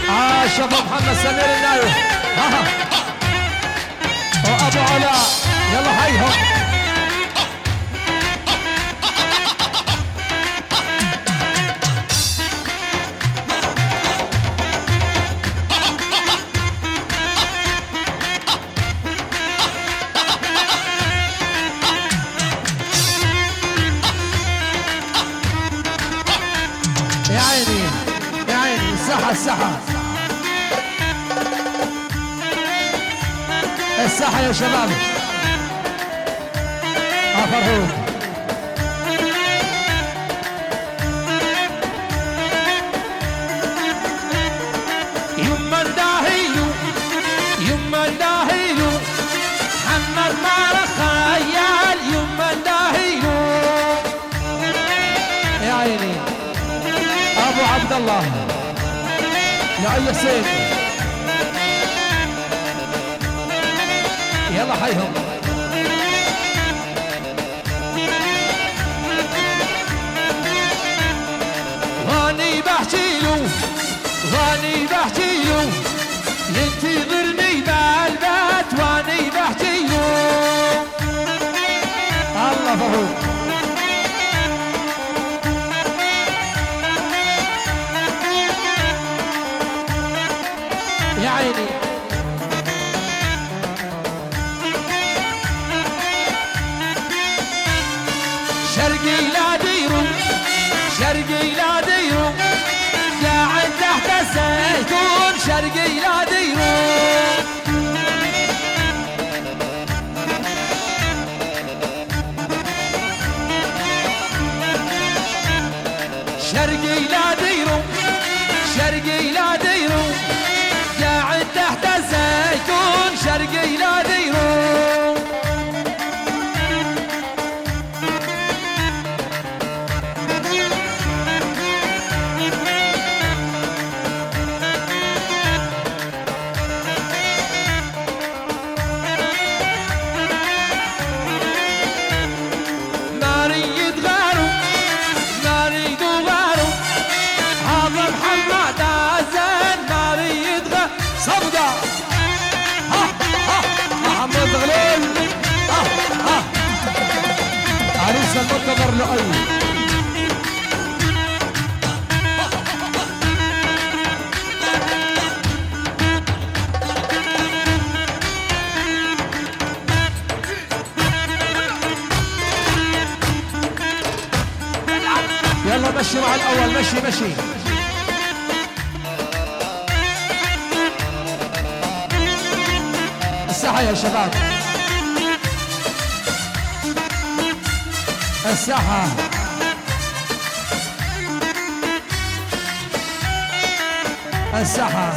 عاش ابو محمد سمير النايف. ها ها وابو علاء يلا هيهم. يا عيني يا عيني الساحة الساحة الساحة يا شباب. فرحون يما الداهيلو يما الداهيلو محمد ما خيال يما الداهيلو. يا عيني ابو عبد الله يا اي سيف يلا حيهم. واني بحكيلو واني بحكيلو ينتظرني بالبيت واني بحكيلو. الله فهود يا عيني. شرقي لا ديرو شرقي لا ديرو قاعد تحت الزيتون شرقي لا ديرو. شرقي لا ديرو شرقي لا ديرو قاعد تحت الزيتون شرقي لا ديرو. عريس المنتظر لؤي. يلا مشي مع الاول مشي مشي. الساحة يا شباب الساحة. الساحة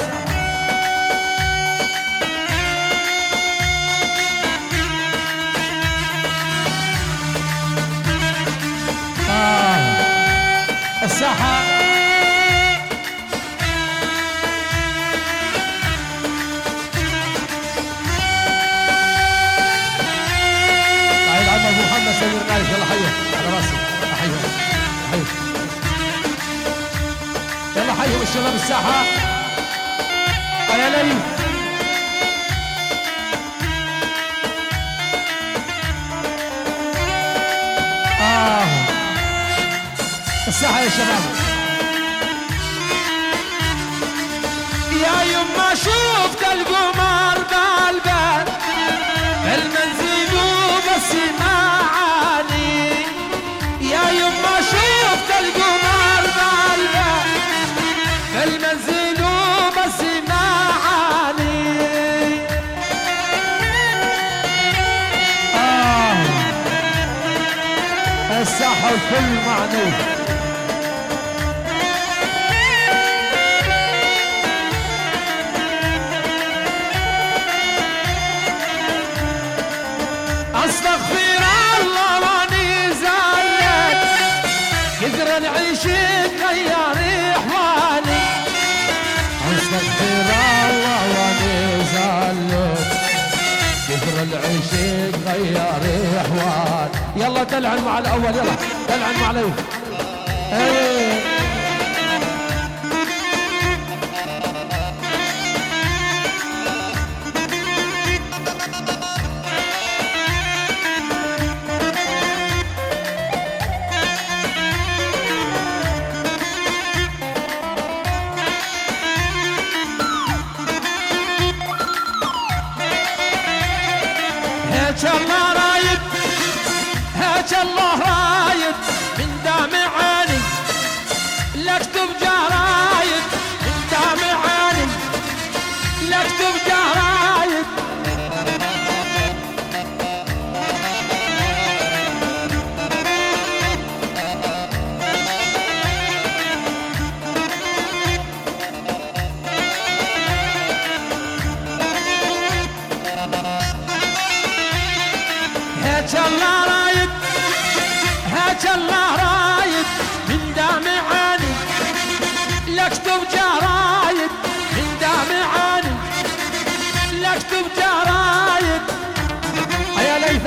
الساحة ابو محمد سمير النايف يلا حيه على راسي. احيهم احيهم يلا حيهم الشباب الساحه. يا ليل الساحه يا شباب. يا يما شفت القمر بالبال المنزل بس معاني. يا يما شفت القمر بالبال المنزل بس معاني. الساحة والكل معني. استغفر الله واني زايد كثر نعيش غيري يا ريحوان. يلا دلعن مع الاول، يلا دلعن مع الاول. ايه هيك الله رايد، هيك الله رايد من دامع عيني، لاكتب جرايد من دامع عيني، لاكتب جرايد. هيك الله رايد، هيك الله رايد من دامع عيني، لاكتب جرايد من دامع عيني، لاكتب جرايد. يا ليث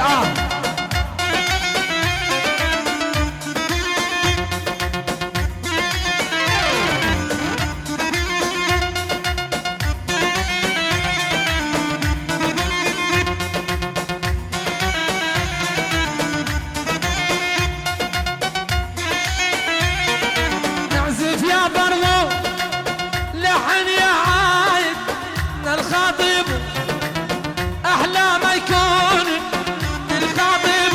نعزف يا برغو لحن يا عايد من الخاطب، احلى ما يكون الخاطب،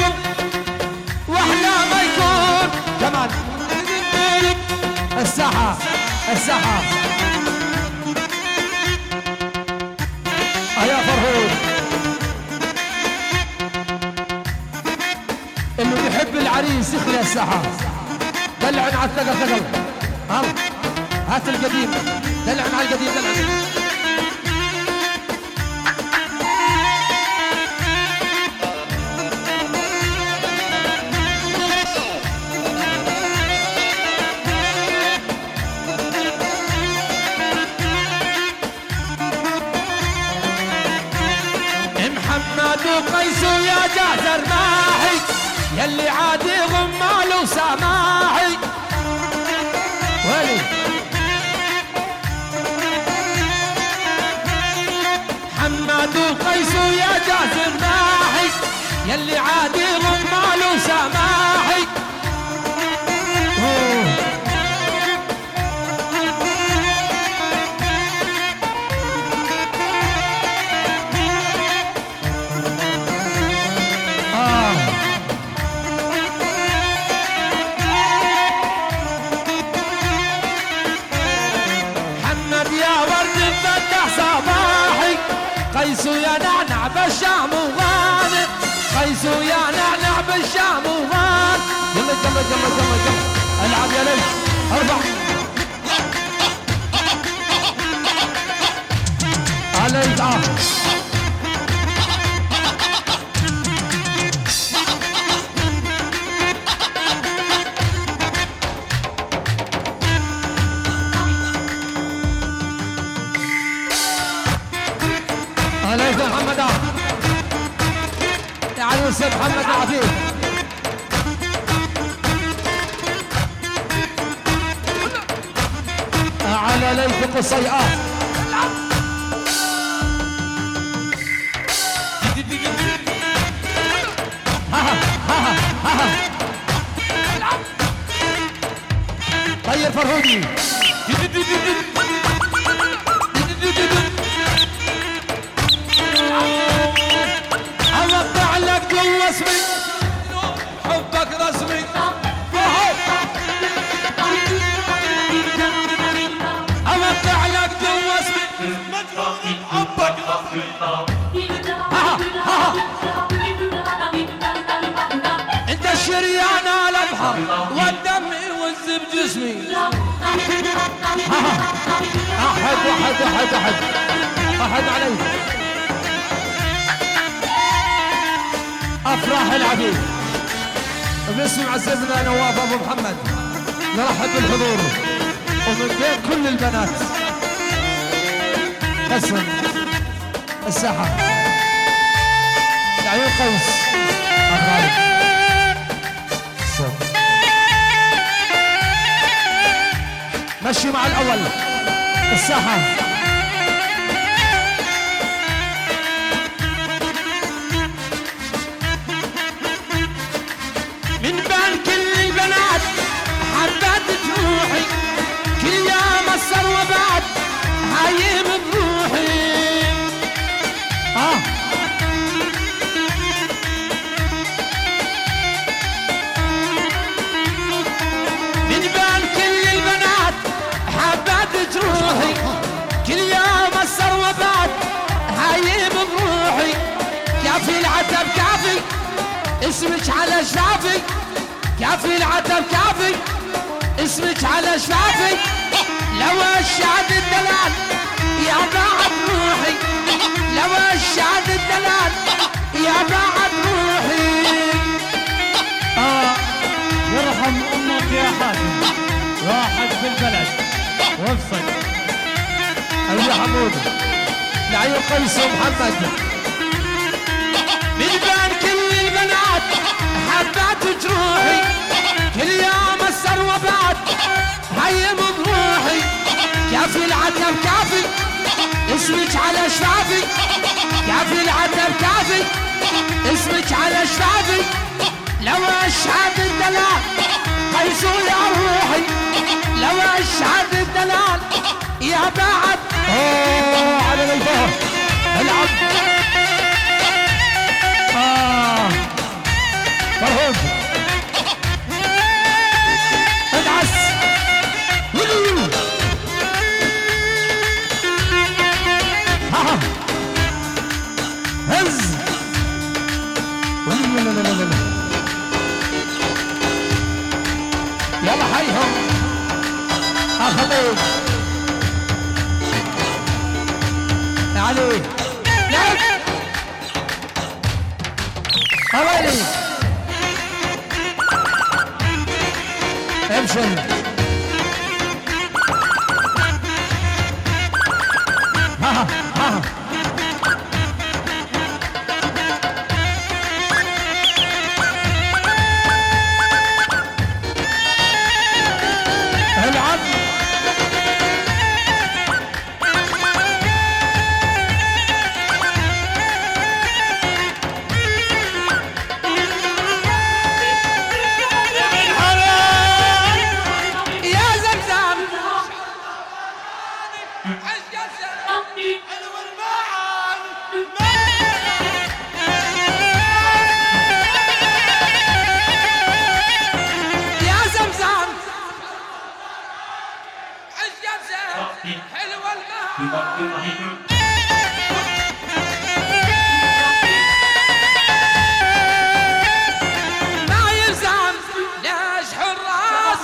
واحلى ما يكون كمان الساحة الساحة. يا فرهود اللي بيحب العريس يخلي الساحة. دلعن على الثقل ثقل، هات القديم، دلعن على القديم، دلعن. محمد وقيس يا جعفر ماحي، يلي عادي غمال وسماحي. ولي محمد وقيس يا جعفر ماحي، يلي عادي غمال وسماحي. محمد يا ورد مفتح صباحي، قيس يا نعنع بالشام وغاني، قيس يا نعنع بالشام وغاني. يلا يلا يلا يلا يلا العب يا ليث، ارفع عليك. عليك محمد يا عروس محمد العفيف. على ليث قصيئات. طيب فرهودي اوقع لك جوا اسمي، حبك رسمي. اوقع لك جوا اسمي، مجنون حبك رسمي. انت الشريان على البحر والدم يوز بجسمي. احد احد احد احد احد علي افراح العبيد باسم عزيزنا نواف ابو محمد. نرحب بالحضور ومن بين كل البنات قسم الساحه. عيون قيس غالب صوت مشي مع الاول الساحه من بين كل البنات حبات تروحي كل يوم السر وبعد هايم بروحي من بين كل البنات حبات تروحي كل يوم السر وبعد هايم بروحي كافي العتب كافي اسمك على شفافي كافي العتب كافي اسمك على شفافي لو الشعب الدلال يا بعد روحي لو الشعب الدلال يا بعد روحي يرحم امك يا حاتم واحد في البلد وافصل أبو حمود لعيون قيس ومحمد من بين كل البنات حبات جروحي كل يوم السر وبعد هيم بروحي كافي العتب كافي اسمك على شفافي كافي العتب كافي اسمك على شفافي لو اشهد الدلال قيسوا يا روحي لو اشهد الدلال يا بعد على الفهد العب فرهود ادعس هز يلا حيهم اخذوك علي لعب حوالي ابشر ها ها العب ما يلزم ليش حراس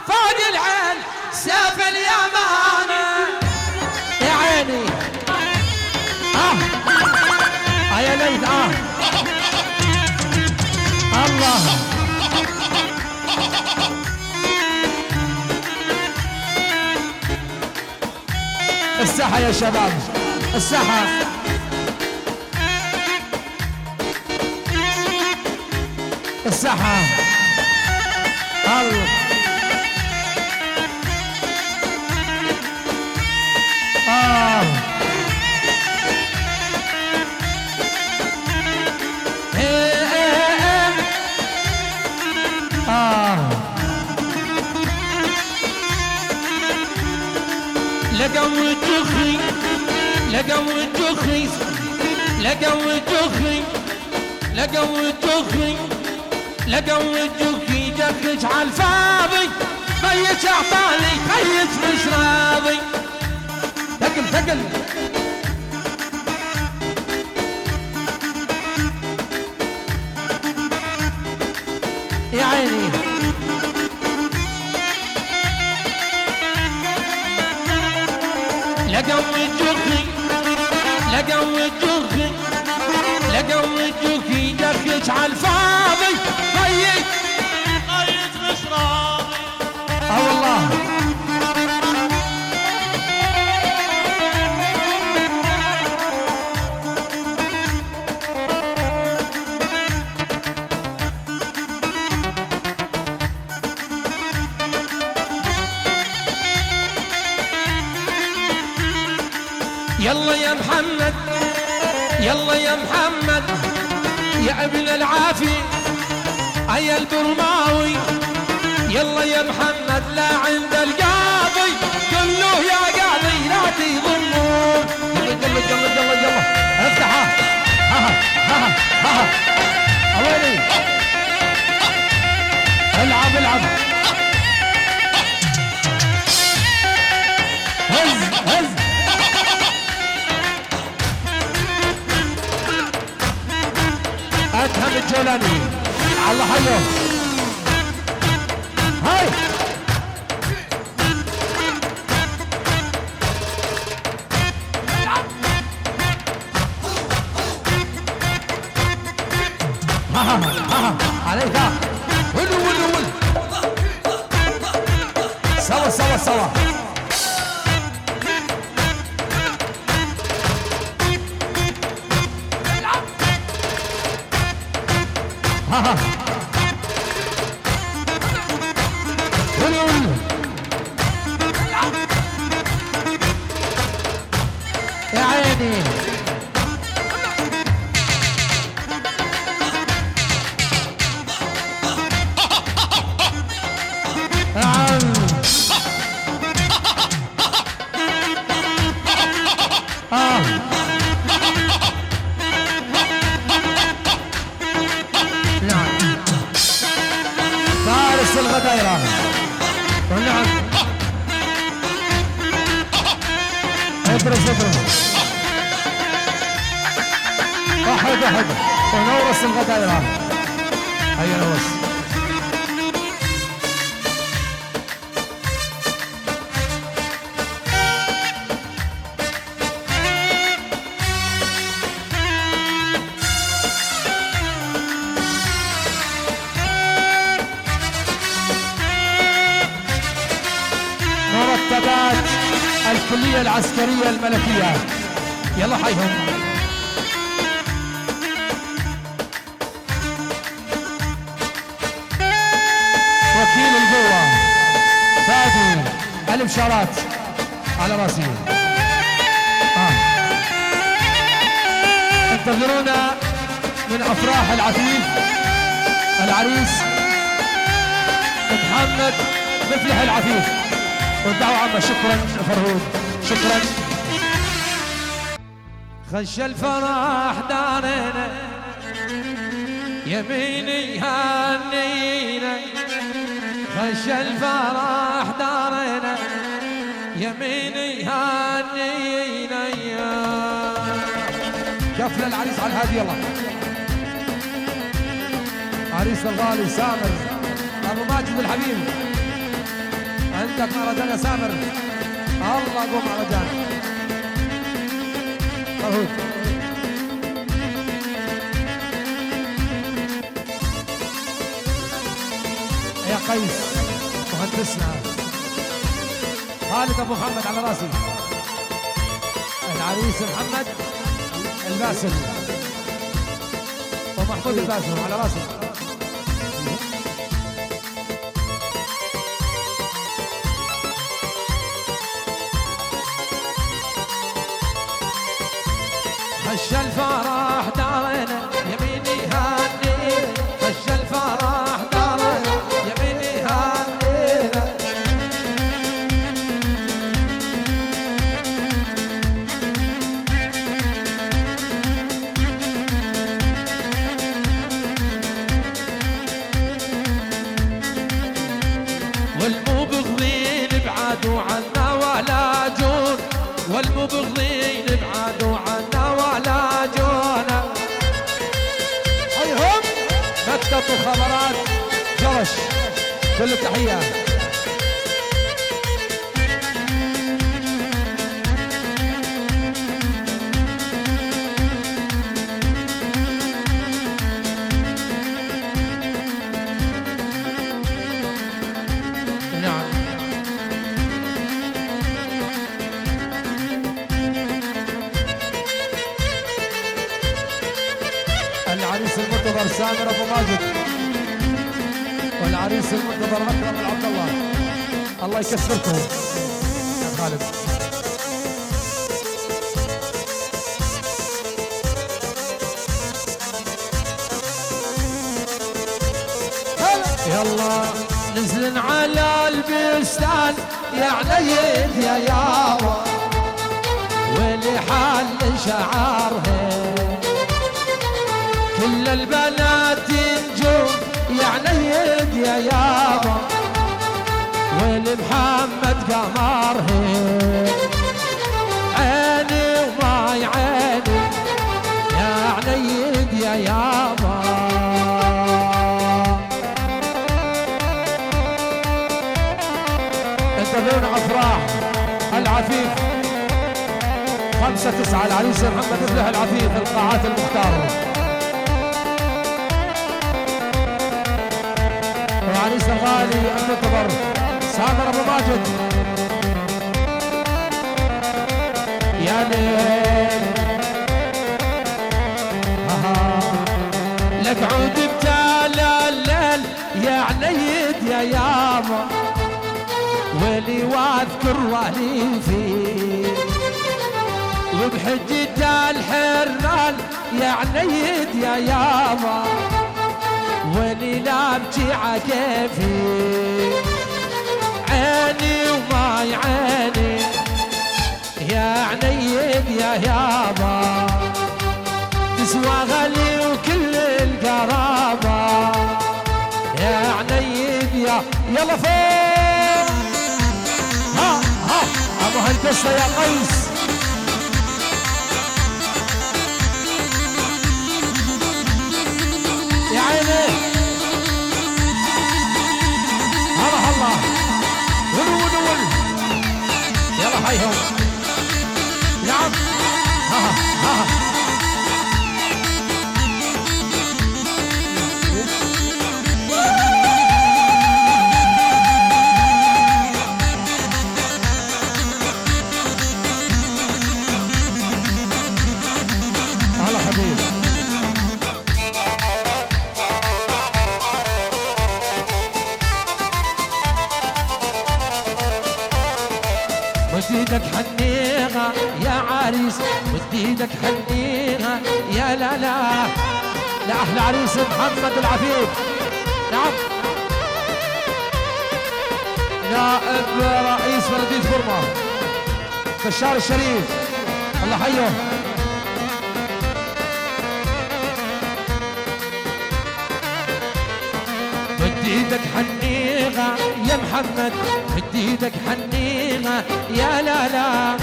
فوق العين سيف اليماني يا عيني يا ليت الله الساحة يا شباب الساحة الساحة الله لقوا الجخي لقوا الجخي لقوا الجخي لقوا الجخي لقوا الجخي جخج عالفاضي خيج اعطاني خيج مش راضي ثقل ثقل يا عيني لقوا الجخي لقوا الجخي لقوا الجخي جخج عالفاضي خيج خيج مش راضي والله يلا يا محمد يلا يا محمد يا ابن العافي يا البرماوي يلا يا محمد لا عند القاضي قل له يا قاضي لا تظلمون يلا يلا يلا يلا يلا افتح ها اويلي العب العب هز هز ادهم الجولاني الله حيه هاي عليك ولو ولو ولو سوا سوا سوا ها ولو ولو يا عيني فارس الغدايرة ونعم ادرس ادرس واحد واحد ونورس الغدايرة هيا نورس مرتبات الكلية العسكرية الملكية يلا حيهم وكيل القوة فادي ألف شارات على راسي انتظرونا من أفراح العفيف العريس محمد مفلح العفيف والدعوة عامة شكرا فرهود شكرا خش الفرح دارنا يميني هنينا خش الفرح دارنا يميني هنينا كفل العريس على الهادي يلا عريس الغالي سامر ابو ماجد الحبيب عندك مهرجان يا سامر الله قوم مهرجان فرهود يا قيس مهندسنا خالد ابو محمد على راسي العريس محمد الباسل ومحمود الباسل على راسي خش الفرح دارنا يميني هنينا خش الفرح دارنا يميني هنينا والمبغضين ابعدوا عنا ولا جون والمبغضين ابعدوا عنا ولا جونا هيهم مكتب خبرات جرش كل التحية نعم العريس المنتظر سامر ابو ماجد والعريس المنتظر اكرم العبد الله الله يكسركم يا خالد يلا نزلن على البستان يا عيد يا يابا واللي حل شعرها كل البنات نجوم يا عيد يا يابا والمحمد قمرها عيني وماي عيني يا عيد يا يابا انتظرونا افراح العفيف 5/9 العريس محمد افلح العفيف القاعات المختاره وعريس الغالي المنتظر سامر ابو ماجد يا ليل لك عود بتالى الليل يا عيد يا يابا ولي واذكر والي فيه وبحجة الحرمان يا عيد يا يابا ولي لا ابكي عكيفي عيني وماي عيني يا عيد يا يابا تسوى غالي وكل القرابة يا عيد يلا فوق ها ابو هندسة يا قيس يا عيني الله ول يلا حيهم نعم ها هلا حبيبي مد ايدك حنيها يا عريس مد ايدك حنيها يا لا لأحلى عريس محمد العفيف نعم نائب رئيس بلدية فورما بشار الشريف الله حيه مد ايدك حنيها يا محمد مد ايدك حنيها يا لا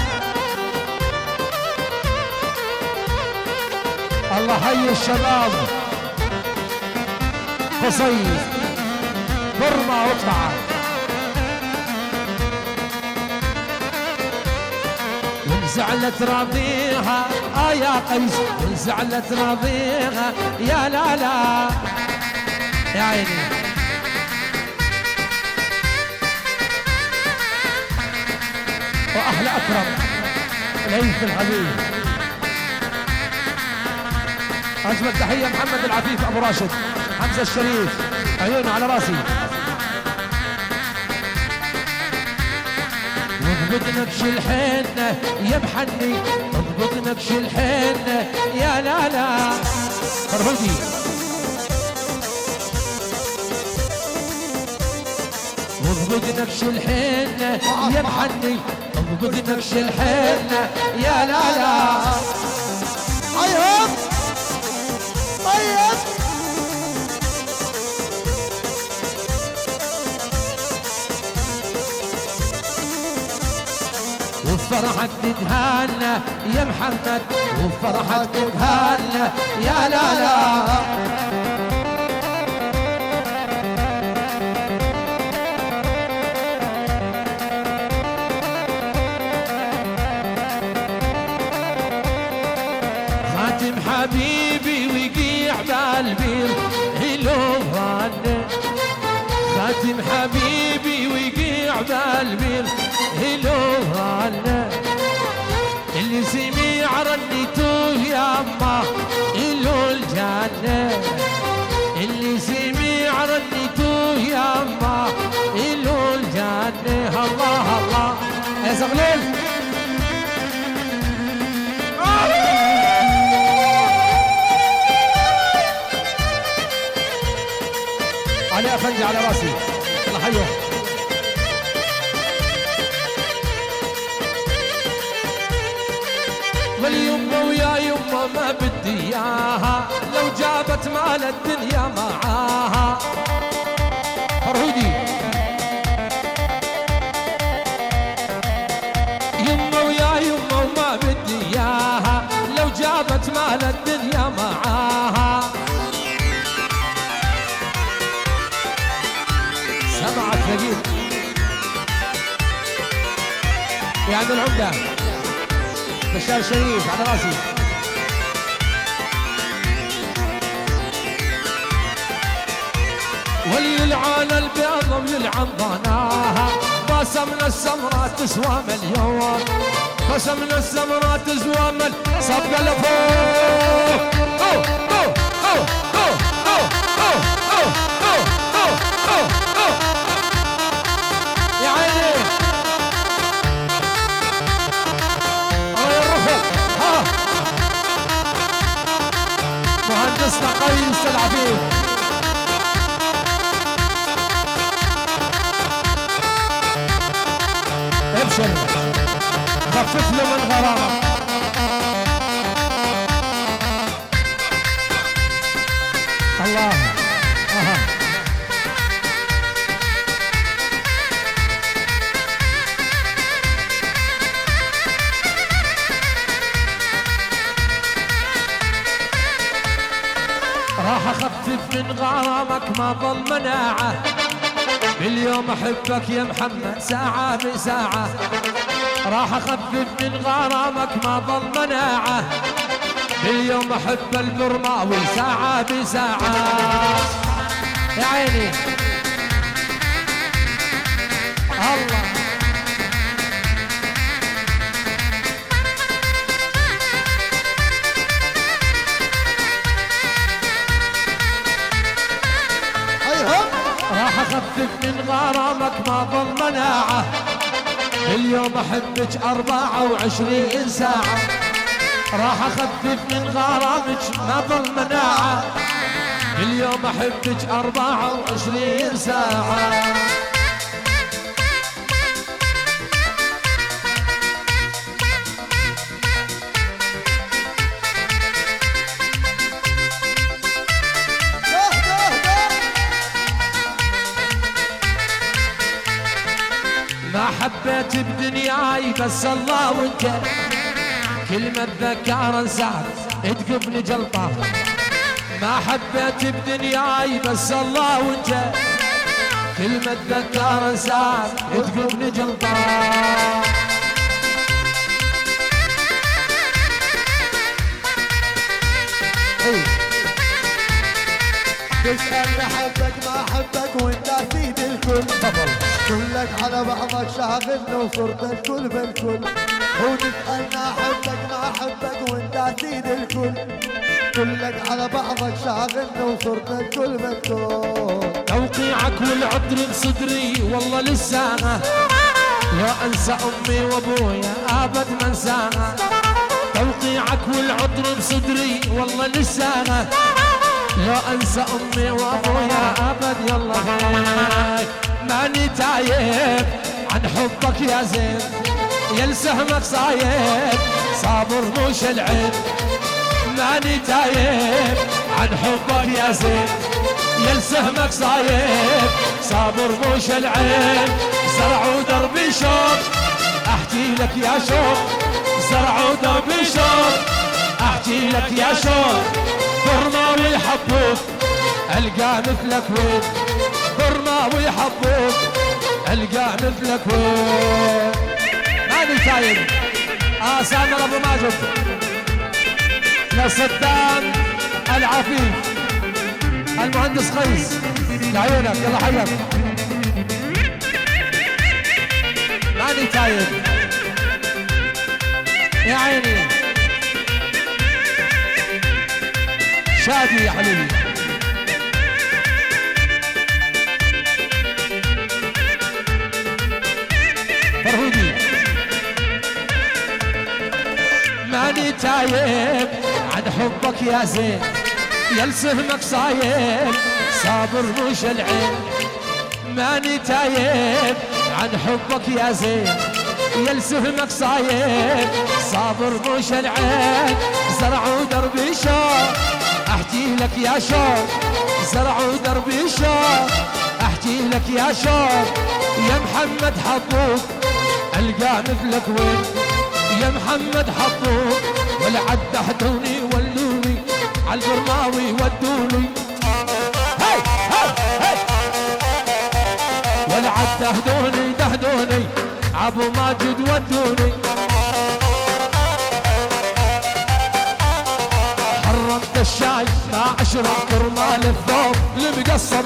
الله حي الشباب قصير برما واطلع وانزعلت راضيها يا قيس وانزعلت راضيها يا لا يا عيني واحلى اكرم العيش الحبيب اجمل تحيه محمد العفيف ابو راشد حمزه الشريف عيونه على راسي واضبط نكش الحنه يا محني اضبط نكش الحنه يا لا فرهودي واضبط نكش الحنه يا محني اضبط نكش الحنه يا لا طيب طيب وفرحك تتهنى يا محمد وفرحك تتهنى يا لا خاتم حبيبي ويقيع بالبير هلو غنى خاتم حبيبي ويقيع بالبير هلو غنى اللي سمع رنيته ياما هلو الجنة اللي سمع رنيته ياما هلو الجنة الله يا زغلول علي فرنجي على راسي. الله حيهم. واليمه ويا يمه ما بدي اياها، لو جابت مال الدنيا معاها. فرهودي يمه ويا يمه وما بدي اياها، لو جابت مال الدنيا معاها. سمعت ثقيل يا عم العمده بشار شريف على راسي. وليلعن البيض ويلعن ضناها، قسمنا السمرة تسوى مليون، قسمنا السمرة تسوى مليون. صب لفوق يا عيني مهندسنا قيس العفيف. ابشر خفف له من غرامه. الله راح اخفف من غرامك ما ظل مناعه، باليوم احبك يا محمد ساعه بساعه. راح اخفف من غرامك ما ظل مناعه، باليوم احب البرماوي ساعه بساعه. يا عيني الله راح اخفف من غرامك ما ظل مناعه، اليوم احبك 24 ساعه. راح اخفف من غرامك ما ظل مناعه، اليوم احبك 24 ساعه. ما حبيت بدنياي بس الله وانت، كل ما اتذكر انساك تقبني جلطه. ما حبيت بدنياي بس الله وانت، كل ما اتذكر انساك تقبني جلطه. تسألني احبك ما احبك وانت سيد الكل، كلك على بعضك شاغلنا وصرت الكل بالكل. وتسألني احبك ما احبك وانت سيد الكل، كلك على بعضك شاغلنا وصرت الكل بالكل. توقيعك والعطر بصدري والله لسانه، لو انسى امي وابويا ابد ما انساها. توقيعك والعطر بصدري والله لسانه، لو انسى امي وابويا ابد. يلا هيك ماني تايب عن حبك يا زين، يا لسهمك صايب صابر موش العين. ماني تايب عن حبك يا زين، يا لسهمك صايب صابر موش العين. زرعوا دربي شوق احكي لك يا شوق، زرعوا دربي شوق احكي لك يا شوق. برماوي حبوك القى مثلك وين، برماوي حبوك القى مثلك وين. ماني تايب سامر ابو ماجد لصدام العفيف المهندس قيس لعيونك. يلا حيك ماني تايب يا عيني. شادي يا حبيبي فرهودي. ماني تايب عن حبك يا زين، يا لسهمك صايب صابر مش العين ماني تايب عن حبك يا زين يا لسهمك صايب صابر مش العين زرعوا دربي شوق احكي لك يا شوق زرعوا دربي شوق احكي لك يا شوق يا محمد حبوك القى مثلك وين يا محمد حبوك والعد احدوني ولوني عالبرماوي ودوني هاي هاي هاي والعد دهدوني عبو ماجد ودوني حرمت الشاي ما اشرب كرمال الثوب المقصر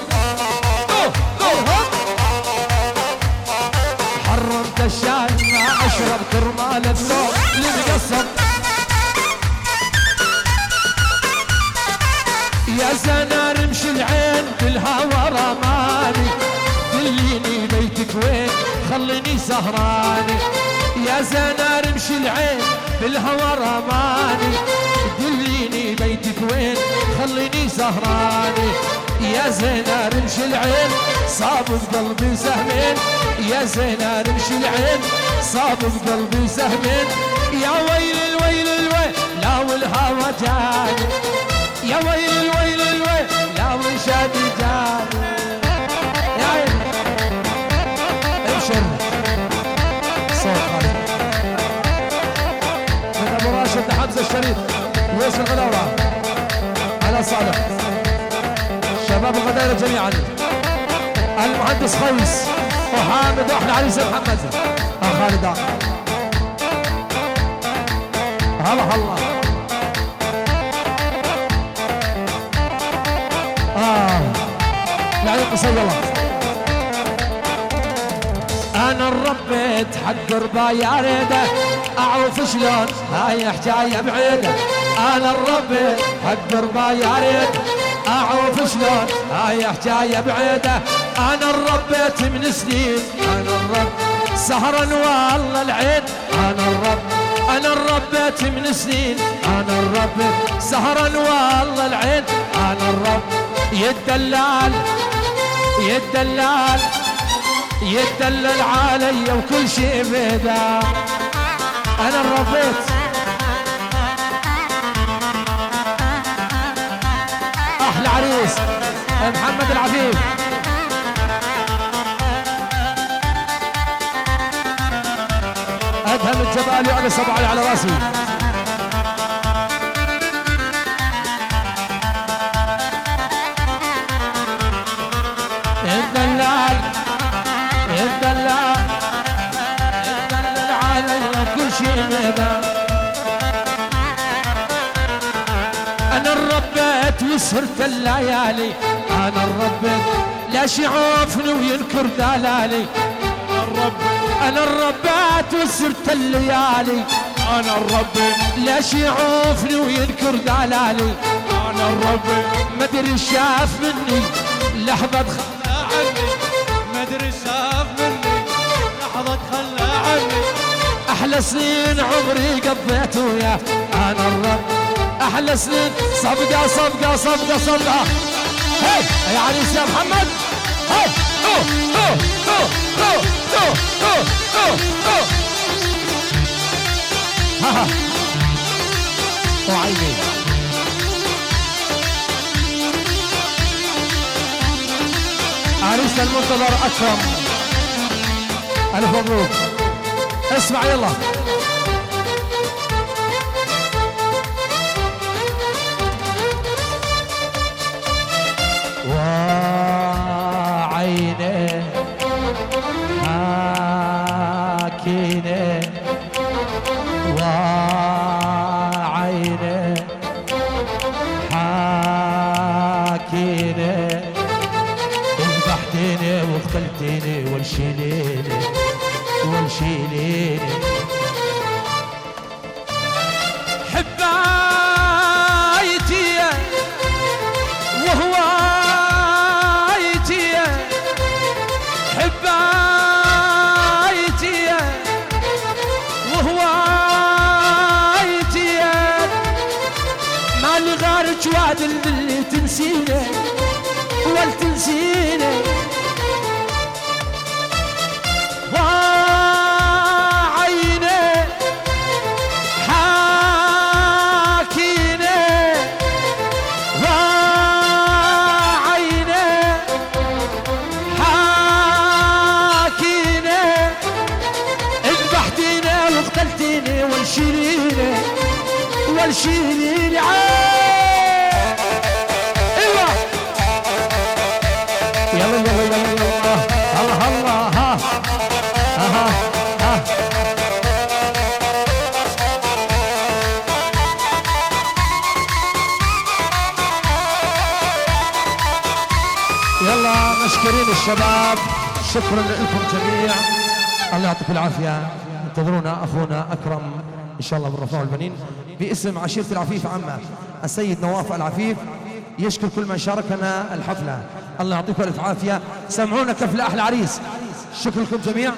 حرمت الشاي ما اشرب كرمال الثوب المقصر يا زنار امشي العين بالهوى رماني دليني بيتك وين خليني سهراني يا زنار امشي العين بالهوى رماني دليني بيتك وين خليني سهراني يا زنار امشي العين صاب بقلبي سهمين يا زنار امشي العين صاب بقلبي سهمين يا ويل الويل الويل لا والهوى جاني يا ويل الويل الويل لا وشادي جاني يا عين ابشر صوت خالد من ابو راشد حمزه الشريف ويوسف الغداوره على صالح شباب الغداوره جميعا المهندس خيس وحامد واحلى عريس محمد خالد هلا هلا يعني قصي الله انا ربيت حق ربايا ريده اعرف شلون هاي حكايه بعيده انا ربيت حق ربايا ريده اعرف شلون هاي حكايه بعيده انا ربيت من سنين انا الرب سهرا والله العين انا ربيت من سنين انا الرب سهرا والله العين انا الرب يدلال يدلل علي وكل شيء بيده انا ربيت احلى عريس محمد العفيف ادهم الجبالي وانا صبعي على راسي يدلل علي كل شيء بيده انا ربيت وسهرت الليالي انا ربيت لا يعوفني وينكر دلالي انا ربيت وسهرت الليالي انا ربيت لا يعوفني وينكر دلالي انا ربيت ما ادري شاف مني لحظه خلى عني ما ادري شاف مني لحظه خلى عني احلى سنين عمري قضيت وياه انا الرب احلى سنين صفقه صفقه صفقه صفقه هاي يا عريس يا محمد هاي ها وعيني عريس المنتظر اكرم الف مبروك اسمع يلا وعيني حاكيني وعيني حاكيني وذبحتيني وقتلتيني والشيليني نار جواد اللي تنسيني والتنسيني وعيني حاكيني وعيني حاكيني اذبحتيني وقتلتيني والشيليني والشيليني ايوه يلا يلا يلا الله الله الله ها ها ها يلا مشكورين الشباب، شكرا لكم جميعا، الله يعطيكم العافيه. انتظرونا اخونا اكرم ان شاء الله بالرفاه والبنين باسم عشيره العفيف عمه السيد نواف العفيف، يشكر كل من شاركنا الحفله. الله يعطيكم الف عافيه. سمعونا كفل احلى عريس. شكرا لكم جميعا.